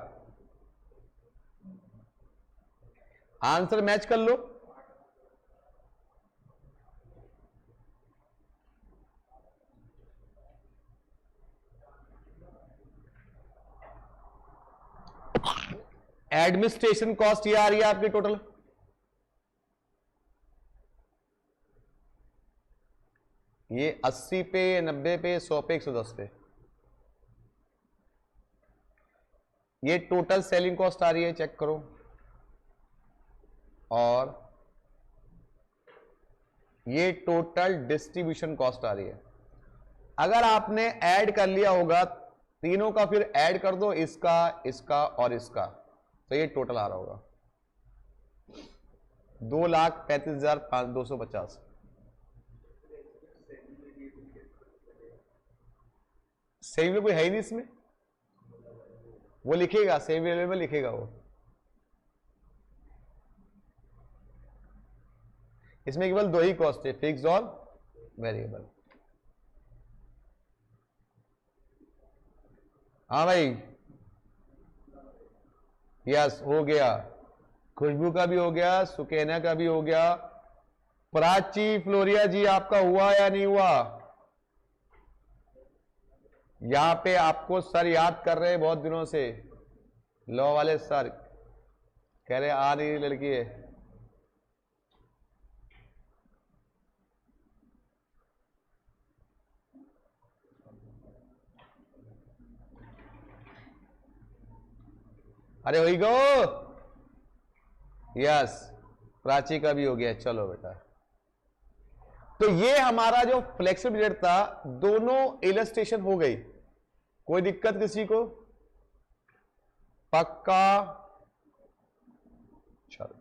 आंसर मैच कर लो। एडमिनिस्ट्रेशन कॉस्ट ये आ रही है आपकी टोटल, ये 80 पे, 90 पे, 100 पे, 110 पे, ये टोटल सेलिंग कॉस्ट आ रही है, चेक करो। और ये टोटल डिस्ट्रीब्यूशन कॉस्ट आ रही है। अगर आपने ऐड कर लिया होगा तीनों का, फिर ऐड कर दो इसका, इसका और इसका, तो ये टोटल आ रहा होगा 2,35,250। सेव कोई है ही नहीं इसमें, वो लिखेगा सेव में लिखेगा वो, इसमें केवल दो ही कॉस्ट है, फिक्स और वेरिएबल। हाँ भाई, यस हो गया, खुशबू का भी हो गया, सुकैना का भी हो गया। प्राची, फ्लोरिया जी आपका हुआ या नहीं हुआ? यहां पे आपको सर याद कर रहे हैं बहुत दिनों से, लॉ वाले सर कह रहे आ रही लड़की है। अरे हो गो, यस प्राची का भी हो गया। चलो बेटा, तो ये हमारा जो फ्लेक्सिबल पीरियड था, दोनों इलस्ट्रेशन हो गई। कोई दिक्कत किसी को? पक्का? चलो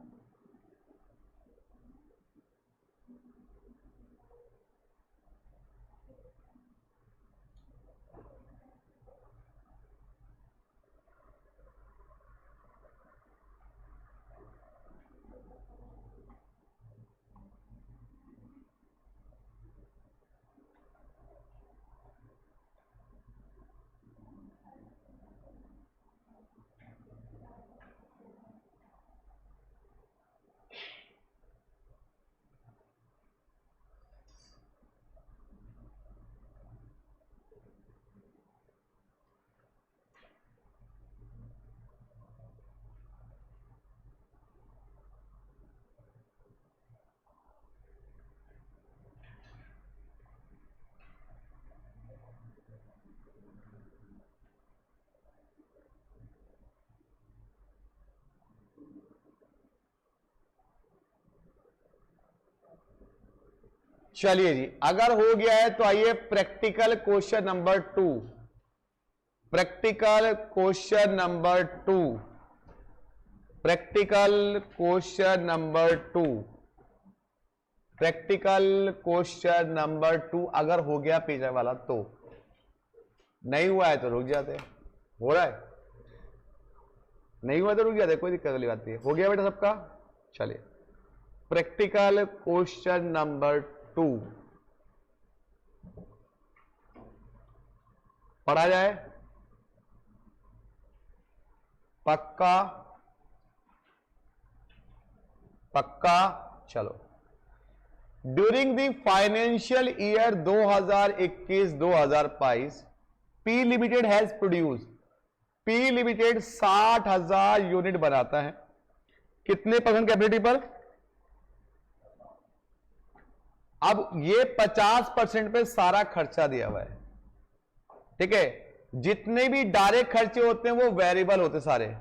चलिए जी, अगर हो गया है तो आइए practical question number 2। Practical question number 2, practical question number 2, practical question number 2। अगर हो गया पेज वाला तो, नहीं हुआ है तो रुक जाते हैं। हो रहा है, नहीं हुआ तो रुक जाते, कोई दिक्कत वाली बात नहीं है। हो गया बेटा सबका? चलिए, प्रैक्टिकल क्वेश्चन नंबर 2 पढ़ा जाए। पक्का? पक्का? चलो, during the financial year 2021-2022 P limited has produce, P limited 60,000 unit बनाता है, कितने परसेंट कैपेसिटी पर? अब ये 50% पे सारा खर्चा दिया हुआ है, ठीक है। जितने भी डायरेक्ट खर्चे होते हैं वो वेरिएबल होते हैं, सारे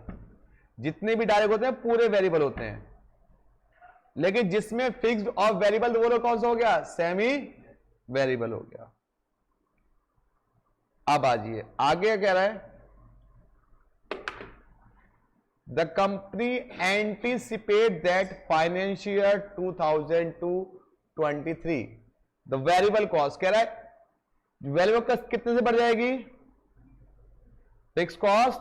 जितने भी डायरेक्ट होते हैं पूरे वेरिएबल होते हैं, लेकिन जिसमें फिक्स्ड और वेरिएबल वो लोग कौन सा हो गया? सेमी वेरिएबल हो गया। अब आजिए आगे कह रहा है, the company anticipate that financial 2022-23 the variable cost, कह रहा है वेरिएबल कॉस्ट कितने से बढ़ जाएगी? Fix cost.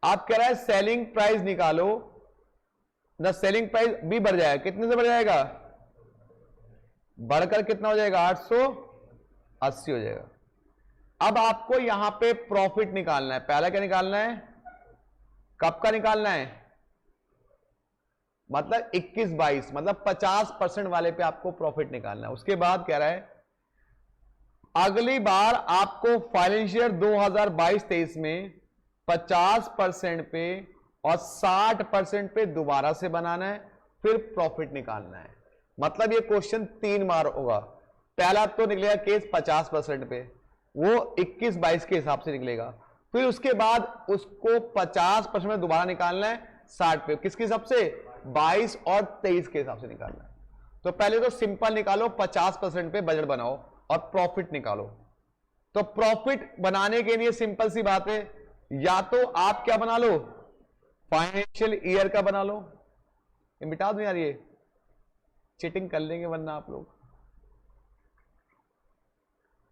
आप कह रहा है सेलिंग प्राइस निकालो, द सेलिंग प्राइस भी बढ़ जाएगा, कितने से बढ़ जाएगा? बढ़कर कितना हो जाएगा? 880 हो जाएगा। अब आपको यहां पे प्रॉफिट निकालना है। पहला क्या निकालना है? कब का निकालना है? मतलब 21-22, मतलब 50% वाले पे आपको प्रॉफिट निकालना है। उसके बाद कह रहा है अगली बार आपको फाइनेंशियल 2022-23 में 50% पे और 60% पे दोबारा से बनाना है, फिर प्रॉफिट निकालना है। मतलब ये क्वेश्चन 3 बार होगा। पहला तो निकलेगा केस 50% पे, वो 21-22 के हिसाब से निकलेगा। फिर उसके बाद उसको 50% में दोबारा निकालना है 60 पे, किसके हिसाब से? 22 और 23 के हिसाब से निकालना है। तो पहले तो सिंपल निकालो, 50% पे बजट बनाओ और प्रॉफिट निकालो। तो प्रॉफिट बनाने के लिए सिंपल सी बात है, या तो आप क्या बना लो, फाइनेंशियल ईयर का बना लो। ये मिटा दो यार, ये चीटिंग कर लेंगे वरना आप लोग।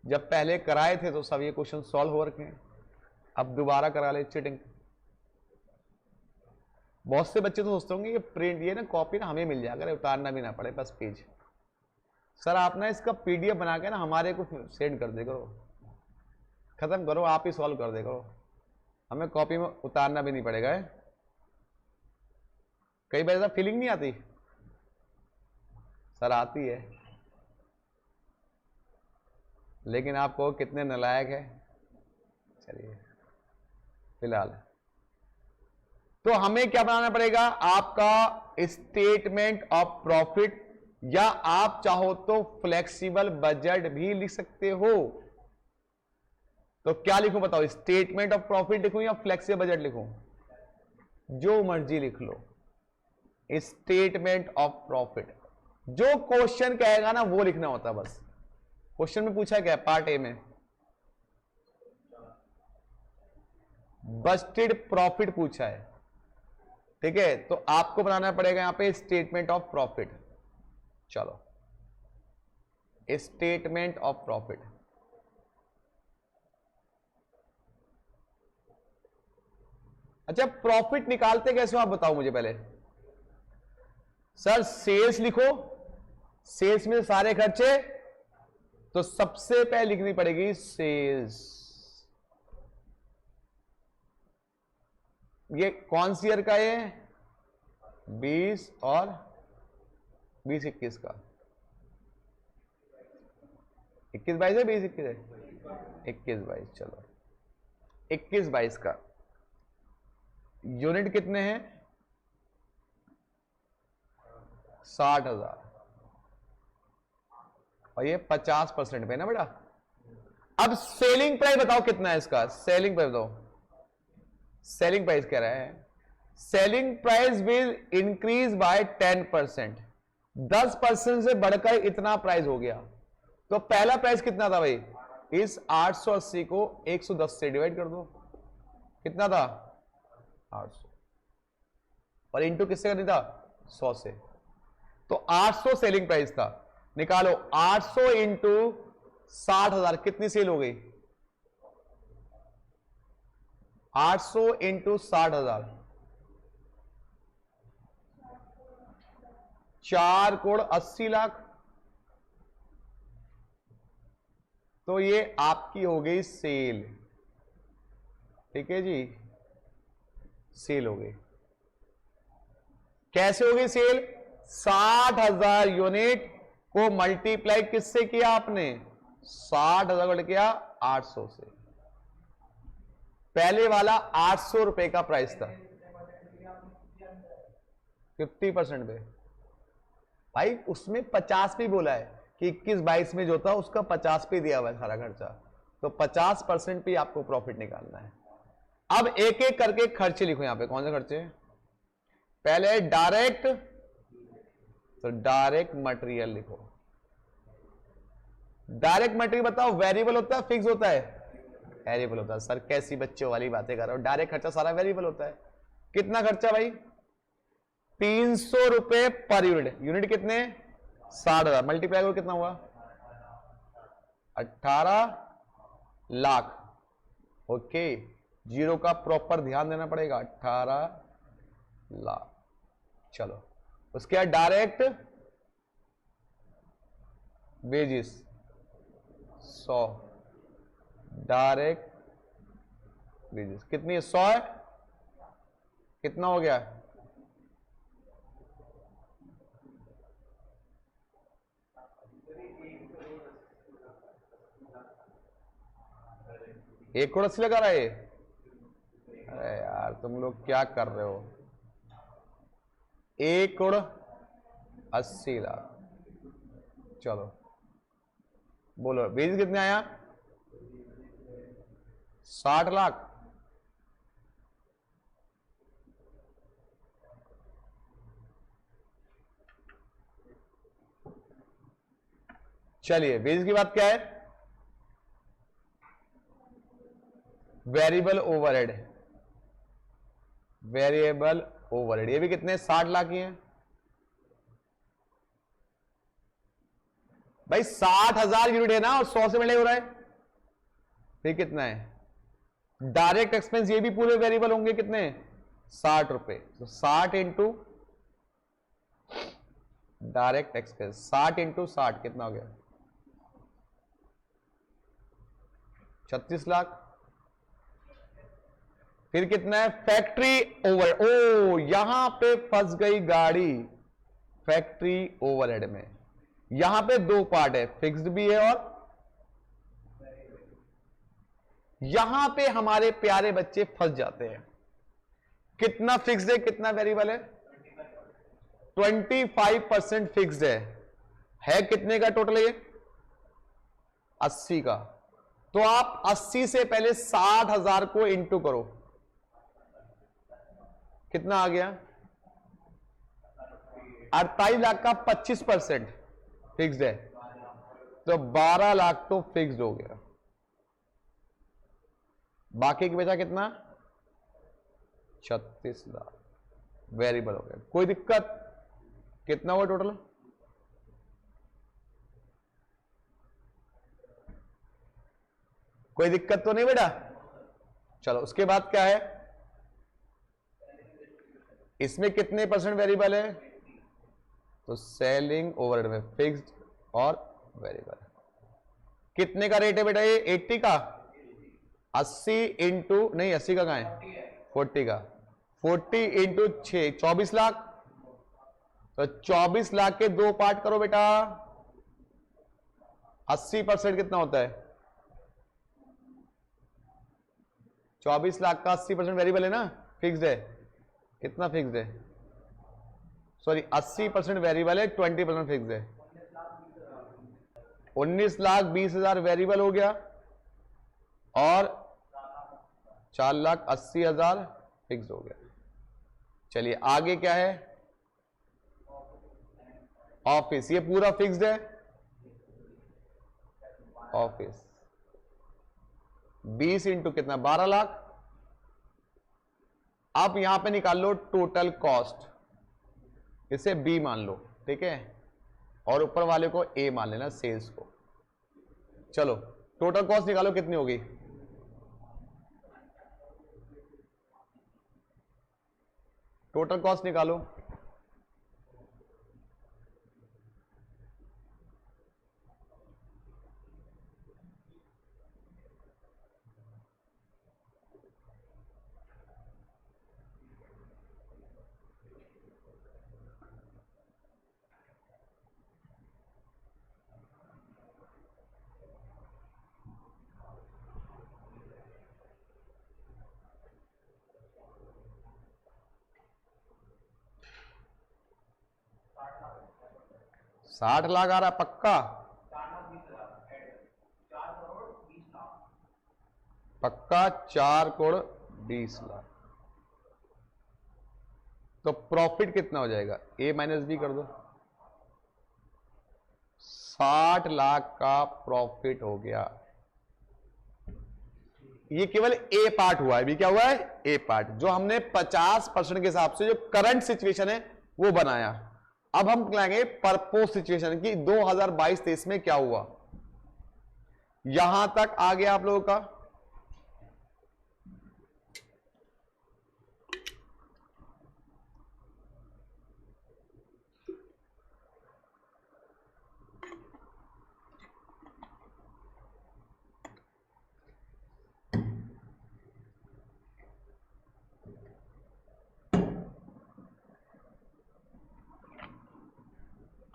जब पहले कराए थे तो सब ये क्वेश्चन सॉल्व हो रखे हैं, अब दोबारा करा ले चीटिंग। बहुत से बच्चे तो सोचते होंगे ये प्रिंट, ये ना कॉपी ना हमें मिल जाएगा, उतारना भी ना पड़े बस पेज। सर आप ना इसका पीडीएफ बना के ना हमारे को सेंड कर दे करो, खत्म करो, आप ही सॉल्व कर दे करो, हमें कॉपी में उतारना भी नहीं पड़ेगा है। कई बार ऐसा फीलिंग नहीं आती? सर आती है, लेकिन आपको कितने नालायक है। चलिए फिलहाल तो हमें क्या बनाना पड़ेगा? आपका स्टेटमेंट ऑफ प्रॉफिट, या आप चाहो तो फ्लेक्सिबल बजट भी लिख सकते हो। तो क्या लिखूं बताओ, स्टेटमेंट ऑफ प्रॉफिट लिखूं या फ्लेक्सिबल बजट लिखूं? जो मर्जी लिख लो, स्टेटमेंट ऑफ प्रॉफिट। जो क्वेश्चन कहेगा ना वो लिखना होता है बस। क्वेश्चन में पूछा क्या है पार्ट ए में? बजटेड प्रॉफिट पूछा है, ठीक है। तो आपको बनाना पड़ेगा यहां पे स्टेटमेंट ऑफ प्रॉफिट। चलो स्टेटमेंट ऑफ प्रॉफिट। अच्छा प्रॉफिट निकालते कैसे हो आप बताओ मुझे पहले। सर सेल्स लिखो, सेल्स में सारे खर्चे, तो सबसे पहले लिखनी पड़ेगी सेल्स। ये कौन सी ईयर का है? 20 और 20-21 का। 21-22 है, 20-21 है? 21-22। चलो 21-22 का यूनिट कितने हैं? 60,000। और ये 50% पे ना बेटा। अब सेलिंग प्राइस बताओ कितना है इसका? सेलिंग प्राइस बताओ। सेलिंग प्राइस कह रहा है selling price will increase by 10%। 10% से बढ़कर इतना प्राइस हो गया। तो पहला प्राइस कितना था भाई? इस 880 को 110 से डिवाइड कर दो, कितना था? 800। और इंटू किससे करनी था? 100 से। तो 800 सेलिंग प्राइस था, निकालो 800 इंटू 60,000, कितनी सेल हो गई? 800 इंटू 60,000, 4 करोड़ 80 लाख। तो ये आपकी हो गई सेल, ठीक है जी, सेल हो गई। कैसे हो गई सेल? 60,000 यूनिट को मल्टीप्लाई किससे किया आपने? 60,000 को किया 800 से। पहले वाला 800 रुपए का प्राइस था, 50% पे भाई, उसमें 50 पे बोला है कि 21-22 में जो था उसका 50 पे दिया हुआ है सारा खर्चा, तो 50% पे आपको प्रॉफिट निकालना है। अब एक एक करके खर्चे लिखो यहां पे। कौन से खर्चे? पहले डायरेक्ट, तो डायरेक्ट मटेरियल लिखो। डायरेक्ट मटेरियल बताओ वेरिएबल होता है फिक्स होता है? वेरिएबल होता है। सर कैसी बच्चों वाली बातें कर रहे हो, डायरेक्ट खर्चा सारा वेरिएबल होता है। कितना खर्चा भाई? 300 रुपए पर यूनिट। यूनिट कितने? 60,000। मल्टीप्लाई करो कितना हुआ? 18 लाख। ओके, जीरो का प्रॉपर ध्यान देना पड़ेगा। 18 लाख। चलो उसके बाद डायरेक्ट वेजिस 100 डायरेक्ट वेजेस कितनी है? 100 है। कितना हो गया? एक करोड़ 80 लगा रहा है ये। अरे यार तुम लोग क्या कर रहे हो? 1,80,00,000। चलो बोलो वेज कितने आया? 60 लाख। चलिए वेज की बात क्या है? Variable overhead. वेरिएबल ओवरहेड ये भी कितने? 60 लाख ही है भाई। 60,000 यूनिट है ना, और 100 से मल्टीप्लाई हो रहा है। फिर कितना है? डायरेक्ट एक्सपेंस ये भी पूरे वेरिएबल होंगे कितने? 60 रुपए। तो 60 इंटू डायरेक्ट एक्सपेंस, 60 इंटू 60 कितना हो गया? 36 लाख। फिर कितना है? फैक्ट्री ओवर, ओ यहां पे फंस गई गाड़ी। फैक्ट्री ओवरहेड में यहां पे दो पार्ट है, फिक्स्ड भी है और यहां पे हमारे प्यारे बच्चे फंस जाते हैं। कितना फिक्स्ड है कितना वेरिएबल है? 25% फिक्स्ड है कितने का टोटल? ये 80 का। तो आप 80 से पहले 60,000 को इंटू करो, कितना आ गया? 48 लाख का 25% फिक्स्ड है, तो 12 लाख तो फिक्स्ड हो गया। बाकी की बचा कितना? 36 लाख वेरिएबल हो गया। कोई दिक्कत? कितना हुआ टोटल? कोई दिक्कत तो नहीं बेटा? चलो उसके बाद क्या है? इसमें कितने परसेंट वेरिएबल है? तो सेलिंग ओवरहेड में फिक्स्ड और वेरिएबल। कितने का रेट है बेटा ये? 80 का। 80 इंटू नहीं 80 का कहां है? 40 का। 40 इंटू 6 24 लाख। तो 24 लाख के दो पार्ट करो बेटा। 80% कितना होता है? 24 लाख का 80% वेरिएबल है ना, फिक्स्ड है। कितना फिक्स्ड है? सॉरी 80% वेरिएबल है, 20% फिक्स्ड है। 19,20,000 वेरिएबल हो गया और 4,80,000 फिक्स हो गया। चलिए आगे क्या है? ऑफिस, ये पूरा फिक्स्ड है। ऑफिस 20 इंटू कितना? 12 लाख। आप यहां पे निकाल लो टोटल कॉस्ट, इसे बी मान लो, ठीक है, और ऊपर वाले को ए मान लेना, सेल्स को। चलो टोटल कॉस्ट निकालो कितनी होगी? टोटल कॉस्ट निकालो। साठ लाख आ रहा पक्का? पक्का 4,20,00,000। तो प्रॉफिट कितना हो जाएगा? ए माइनस बी कर दो। 60 लाख का प्रॉफिट हो गया। ये केवल ए पार्ट हुआ है। भी क्या हुआ है? ए पार्ट, जो हमने 50% के हिसाब से जो करंट सिचुएशन है वो बनाया। अब हम लाएंगे परपोज सिचुएशन की 2022-23 में क्या हुआ। यहां तक आ गया आप लोगों का।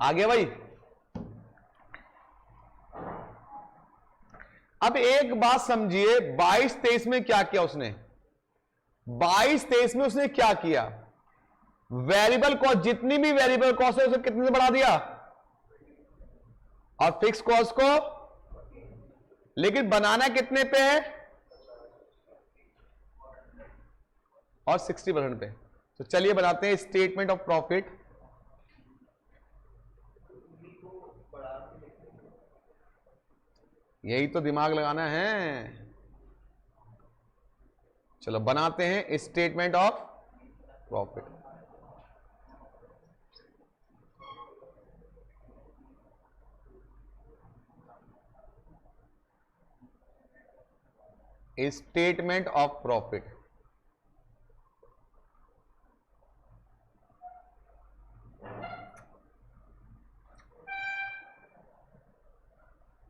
आ गया भाई। अब एक बात समझिए, 22-23 में क्या किया उसने, 22-23 में उसने क्या किया, वेरिएबल कॉस्ट, जितनी भी वेरिएबल कॉस्ट है उसे कितने से बढ़ा दिया, और फिक्स कॉस्ट को, लेकिन बनाना कितने पे है, और 60% पे। तो चलिए बनाते हैं स्टेटमेंट ऑफ प्रॉफिट। यही तो दिमाग लगाना है। चलो बनाते हैं statement of profit. Statement of profit.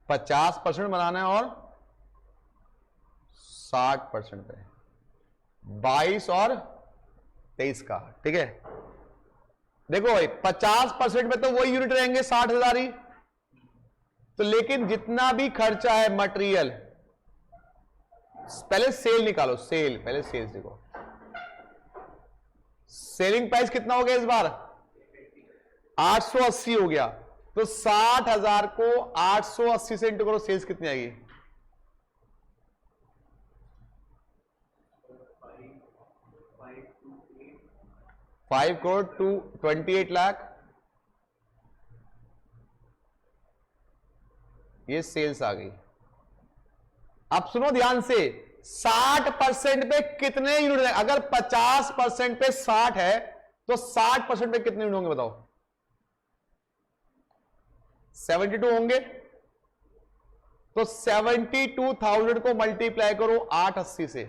%50 बनाना है और 60% पे, 22 और 23 का, ठीक है। देखो भाई 50% पे तो वही यूनिट रहेंगे 60,000 ही, तो लेकिन जितना भी खर्चा है मटेरियल, पहले सेल निकालो, सेल, पहले सेल्स देखो, सेलिंग प्राइस कितना हो गया इस बार, 880 हो गया, तो 60,000 को 880 से इंटू करो, सेल्स कितनी आएगी, 5 करोड़ टू 28 लाख, ये सेल्स आ गई। अब सुनो ध्यान से, 60% पे कितने यूनिट है, अगर 50% पे 60 है तो 60% पे कितने यूनिट होंगे बताओ, 72 होंगे। तो 72,000 को मल्टीप्लाई करो 880 से,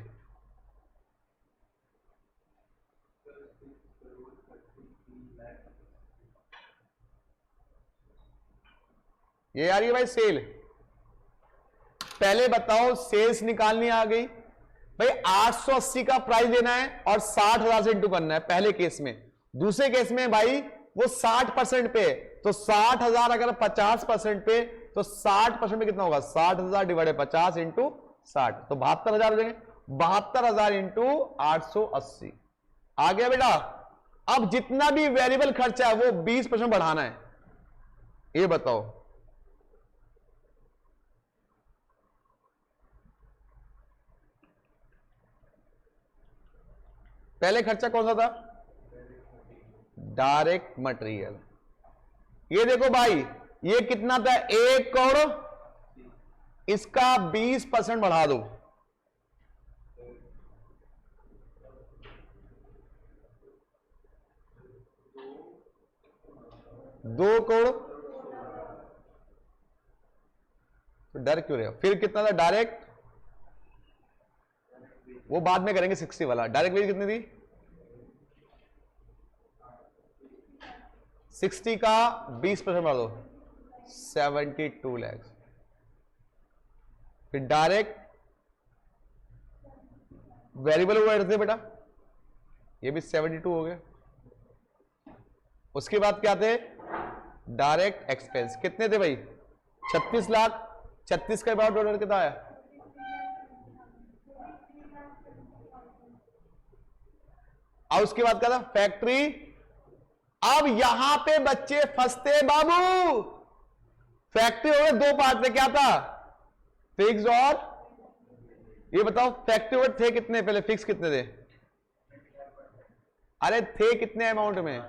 ये आ रही है भाई सेल। पहले बताओ सेल्स निकालनी आ गई भाई, 880 का प्राइस देना है और 60,000 से इंटू करना है पहले केस में। दूसरे केस में भाई वो 60% पे, तो 60,000 अगर 50% पे, तो 60% पे कितना होगा, 60,000 डिवाइडेड 50 इंटू 60, तो 72,000 हो जाएंगे। 72,000 इंटू 880 आ गया बेटा। अब जितना भी वेरिएबल खर्चा है वो 20% बढ़ाना है, ये बताओ। पहले खर्चा कौन सा था, डायरेक्ट मटेरियल। ये देखो भाई ये कितना था, 1 करोड़, इसका 20% बढ़ा दो, दो करोड़। तो डर क्यों रहे हो, फिर कितना था डायरेक्ट, वो बाद में करेंगे 60 वाला। डायरेक्ट वेज कितनी थी, 60 का 20% बढ़ा दो, 72 लाख। फिर डायरेक्ट वेरिएबल ओवरहेड थे बेटा, ये भी 72 हो गए। उसके बाद क्या थे, डायरेक्ट एक्सपेंस कितने थे भाई, 36 लाख। 36 का बाद ऑर्डर कितना आया, और उसके बाद क्या था, फैक्ट्री। अब यहां पे बच्चे फंसते बाबू, फैक्ट्री हो गए दो पार्ट में, क्या था, फिक्स और, ये बताओ फैक्ट्री ओवर थे कितने पहले, फिक्स कितने थे, अरे थे कितने अमाउंट में,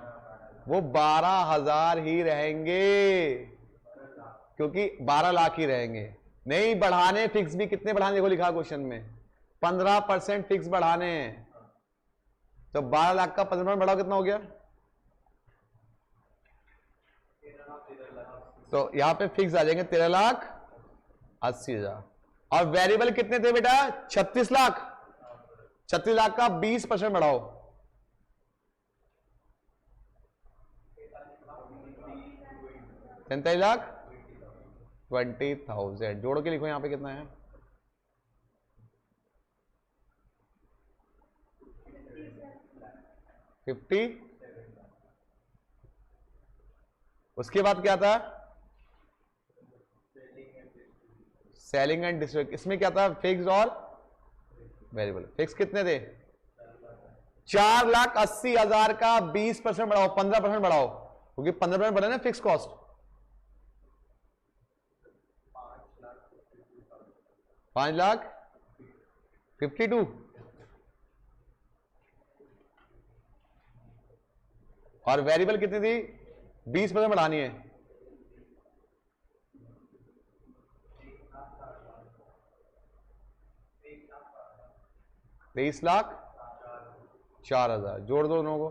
वो 12,000 ही रहेंगे, क्योंकि 12 लाख ही रहेंगे। नहीं बढ़ाने, फिक्स भी कितने बढ़ाने, देखो लिखा क्वेश्चन में 15% फिक्स बढ़ाने, तो 12 लाख का 15% बढ़ाओ कितना हो गया, तो यहां पे फिक्स आ जाएंगे 13,80,000। और वेरिएबल कितने थे बेटा, 36 लाख। 36 लाख का 20% बढ़ाओ, 43,20,000 जोड़ के लिखो, यहां पे कितना है, 50। उसके बाद क्या था? Selling and distribution. इसमें क्या था? फिक्स और वेरिएबल। फिक्स कितने थे? 4,80,000 का 20% बढ़ाओ, 15% बढ़ाओ, क्योंकि 15% बढ़ा ना फिक्स कॉस्ट। 5,52,000 और वेरिएबल कितनी थी? 20% बढ़ानी है। 23,04,000 जोड़ दो दोनों को।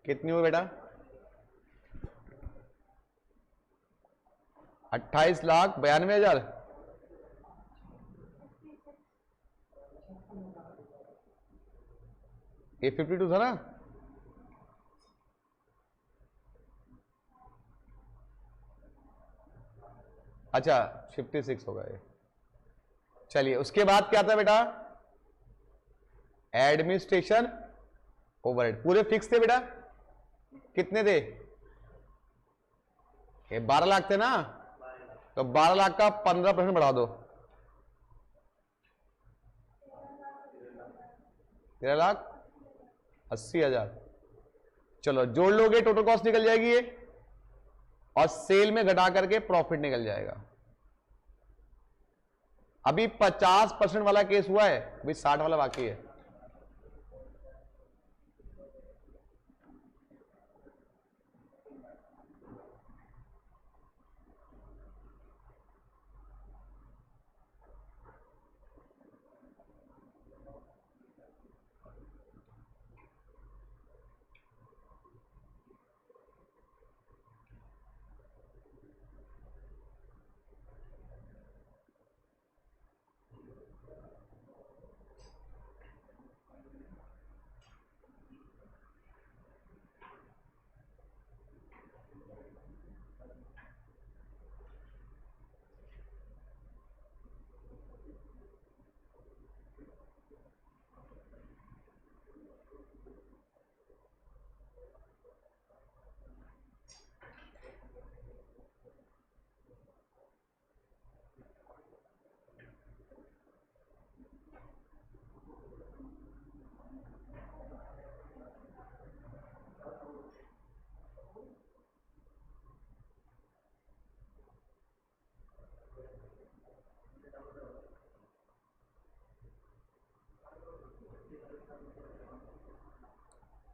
कितनी हुई बेटा? 28,92,000। ये 52 था ना? अच्छा 56 होगा ये। चलिए उसके बाद क्या था बेटा? एडमिनिस्ट्रेशन ओवरहेड पूरे फिक्स थे बेटा। कितने थे? ये 12 लाख थे ना, तो 12 लाख का 15% बढ़ा दो, 13,80,000। चलो जोड़ लोगे टोटल कॉस्ट निकल जाएगी ये, और सेल में घटा करके प्रॉफिट निकल जाएगा। अभी 50% वाला केस हुआ है, अभी 60 वाला बाकी है।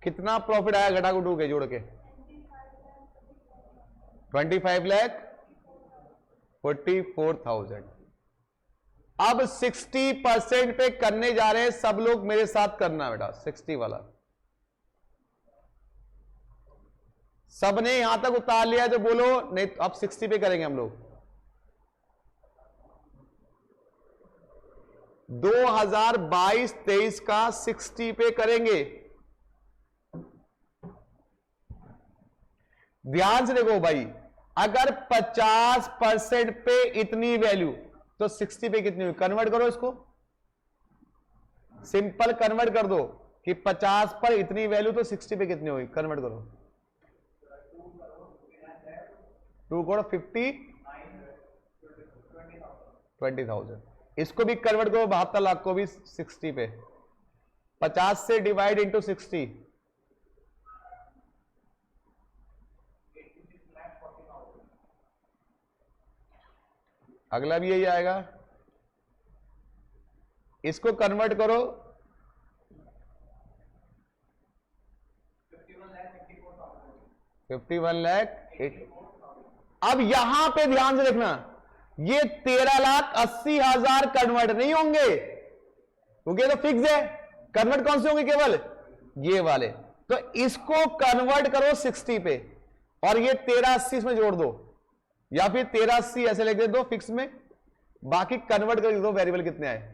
कितना प्रॉफिट आया घटा घटू के जोड़ के? 25,44,000। अब 60% पे करने जा रहे हैं सब लोग, मेरे साथ करना बेटा। 60 वाला सबने यहां तक उतार लिया तो बोलो, नहीं अब 60 पे करेंगे हम लोग। 2022-23 का 60 पे करेंगे। ध्यान से देखो भाई, अगर 50% पे इतनी वैल्यू तो 60 पे कितनी हुई? कन्वर्ट करो इसको, सिंपल कन्वर्ट कर दो कि 50 पर इतनी वैल्यू तो 60 पे कितनी हुई? कन्वर्ट करो। 2 करोड़ 20,000। इसको भी कन्वर्ट करो 72 लाख को भी 60 पे, 50 से डिवाइड इंटू 60, अगला भी यही आएगा। इसको कन्वर्ट करो 51 लाख। अब यहां पे ध्यान से देखना, ये 13,80,000 कन्वर्ट नहीं होंगे क्योंकि तो फिक्स है। कन्वर्ट कौन से होंगे? केवल ये वाले। तो इसको कन्वर्ट करो 60 पे और ये 1380 में जोड़ दो, या फिर 1380 ऐसे लिख दो फिक्स में, बाकी कन्वर्ट कर दो। वेरिएबल कितने आए?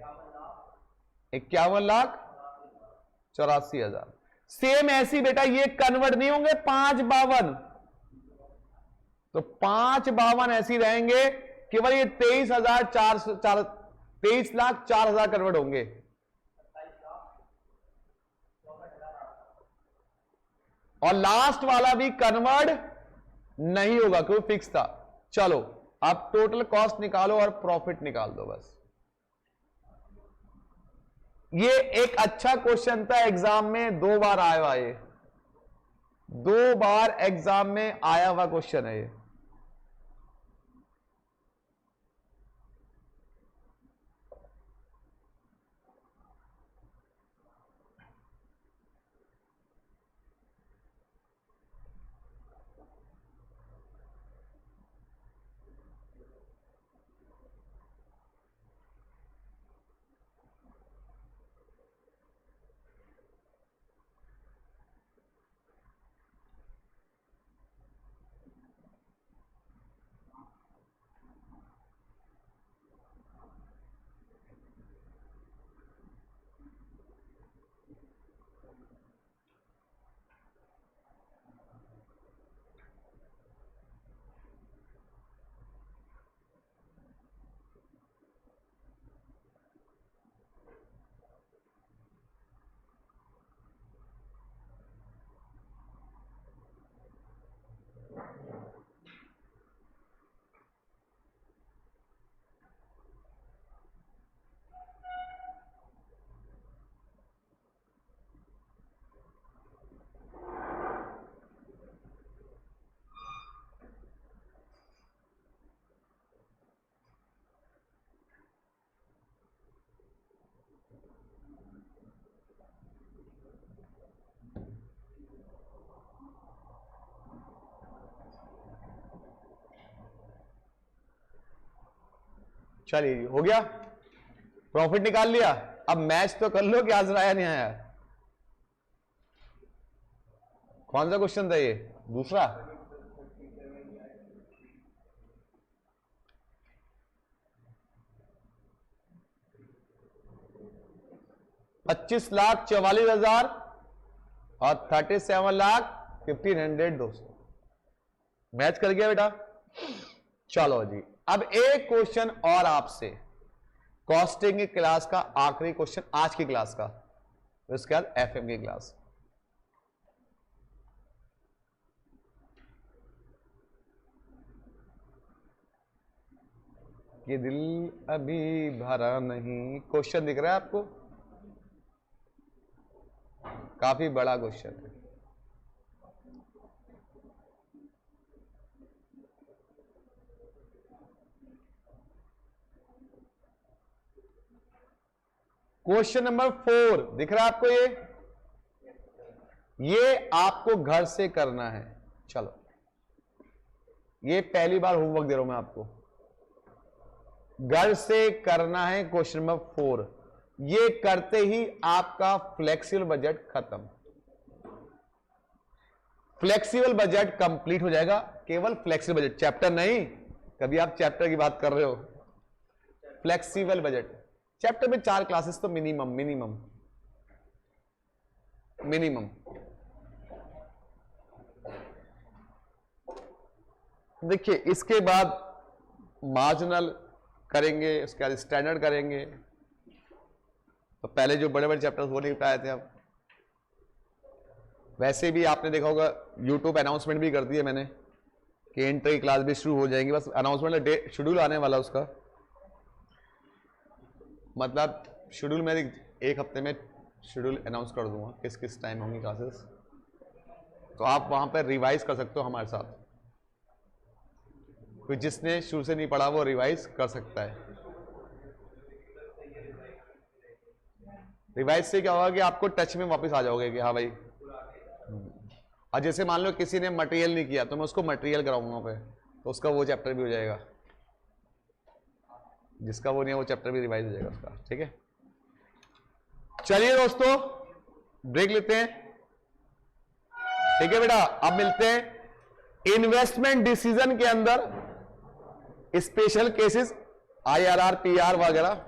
51,84,000। सेम ऐसी बेटा ये कन्वर्ट नहीं होंगे 552, तो 552 ऐसी रहेंगे, केवल ये 23,04,000 कन्वर्ट होंगे। और लास्ट वाला भी कन्वर्ट नहीं होगा क्योंकि फिक्स था। चलो अब टोटल कॉस्ट निकालो और प्रॉफिट निकाल दो बस। ये एक अच्छा क्वेश्चन था, एग्जाम में 2 बार आया हुआ, ये 2 बार एग्जाम में आया हुआ क्वेश्चन है ये। चलिए हो गया, प्रॉफिट निकाल लिया। अब मैच तो कर लो कि आज आया नहीं आया। कौन सा क्वेश्चन था ये? दूसरा। $25,44,000 और 37,15,100 दोस्तों, मैच कर गया बेटा। चलो जी, अब एक क्वेश्चन और आपसे, कॉस्टिंग की क्लास का आखिरी क्वेश्चन आज की क्लास का, उसके बाद एफएम की क्लास। ये दिल अभी भरा नहीं, क्वेश्चन दिख रहा है आपको? काफी बड़ा क्वेश्चन है। क्वेश्चन नंबर 4 दिख रहा है आपको? ये आपको घर से करना है। चलो, ये पहली बार होमवर्क दे रहा हूं मैं आपको, घर से करना है क्वेश्चन नंबर 4। ये करते ही आपका फ्लेक्सिबल बजट खत्म, फ्लेक्सिबल बजट कंप्लीट हो जाएगा। केवल फ्लेक्सिबल बजट, चैप्टर नहीं, कभी आप चैप्टर की बात कर रहे हो। फ्लेक्सिबल बजट चैप्टर में 4 क्लासेस तो मिनिमम। देखिए, इसके बाद मार्जिनल करेंगे, उसके बाद स्टैंडर्ड करेंगे। तो पहले जो बड़े बड़े चैप्टर्स वो नहीं बताए थे। अब वैसे भी आपने देखा होगा, यूट्यूब अनाउंसमेंट भी कर दी है मैंने कि इंटर की क्लास भी शुरू हो जाएंगी। बस अनाउंसमेंट डेट शेड्यूल आने वाला उसका, मतलब शेड्यूल मेरी 1 हफ्ते में शेड्यूल अनाउंस कर दूंगा किस किस टाइम होंगी क्लासेस। तो आप वहां पर रिवाइज कर सकते हो हमारे साथ, कोई जिसने शुरू से नहीं पढ़ा वो रिवाइज कर सकता है। रिवाइज से क्या होगा कि आपको टच में वापस आ जाओगे कि हाँ भाई। और जैसे मान लो किसी ने मटेरियल नहीं किया तो मैं उसको मटेरियल कराऊंगा पे, तो उसका वो चैप्टर भी हो जाएगा। जिसका वो नहीं है वो चैप्टर भी रिवाइज हो जाएगा उसका। ठीक है, चलिए दोस्तों ब्रेक लेते हैं। ठीक है बेटा, अब मिलते हैं इन्वेस्टमेंट डिसीजन के अंदर, स्पेशल केसेस, IRR, PR वगैरह।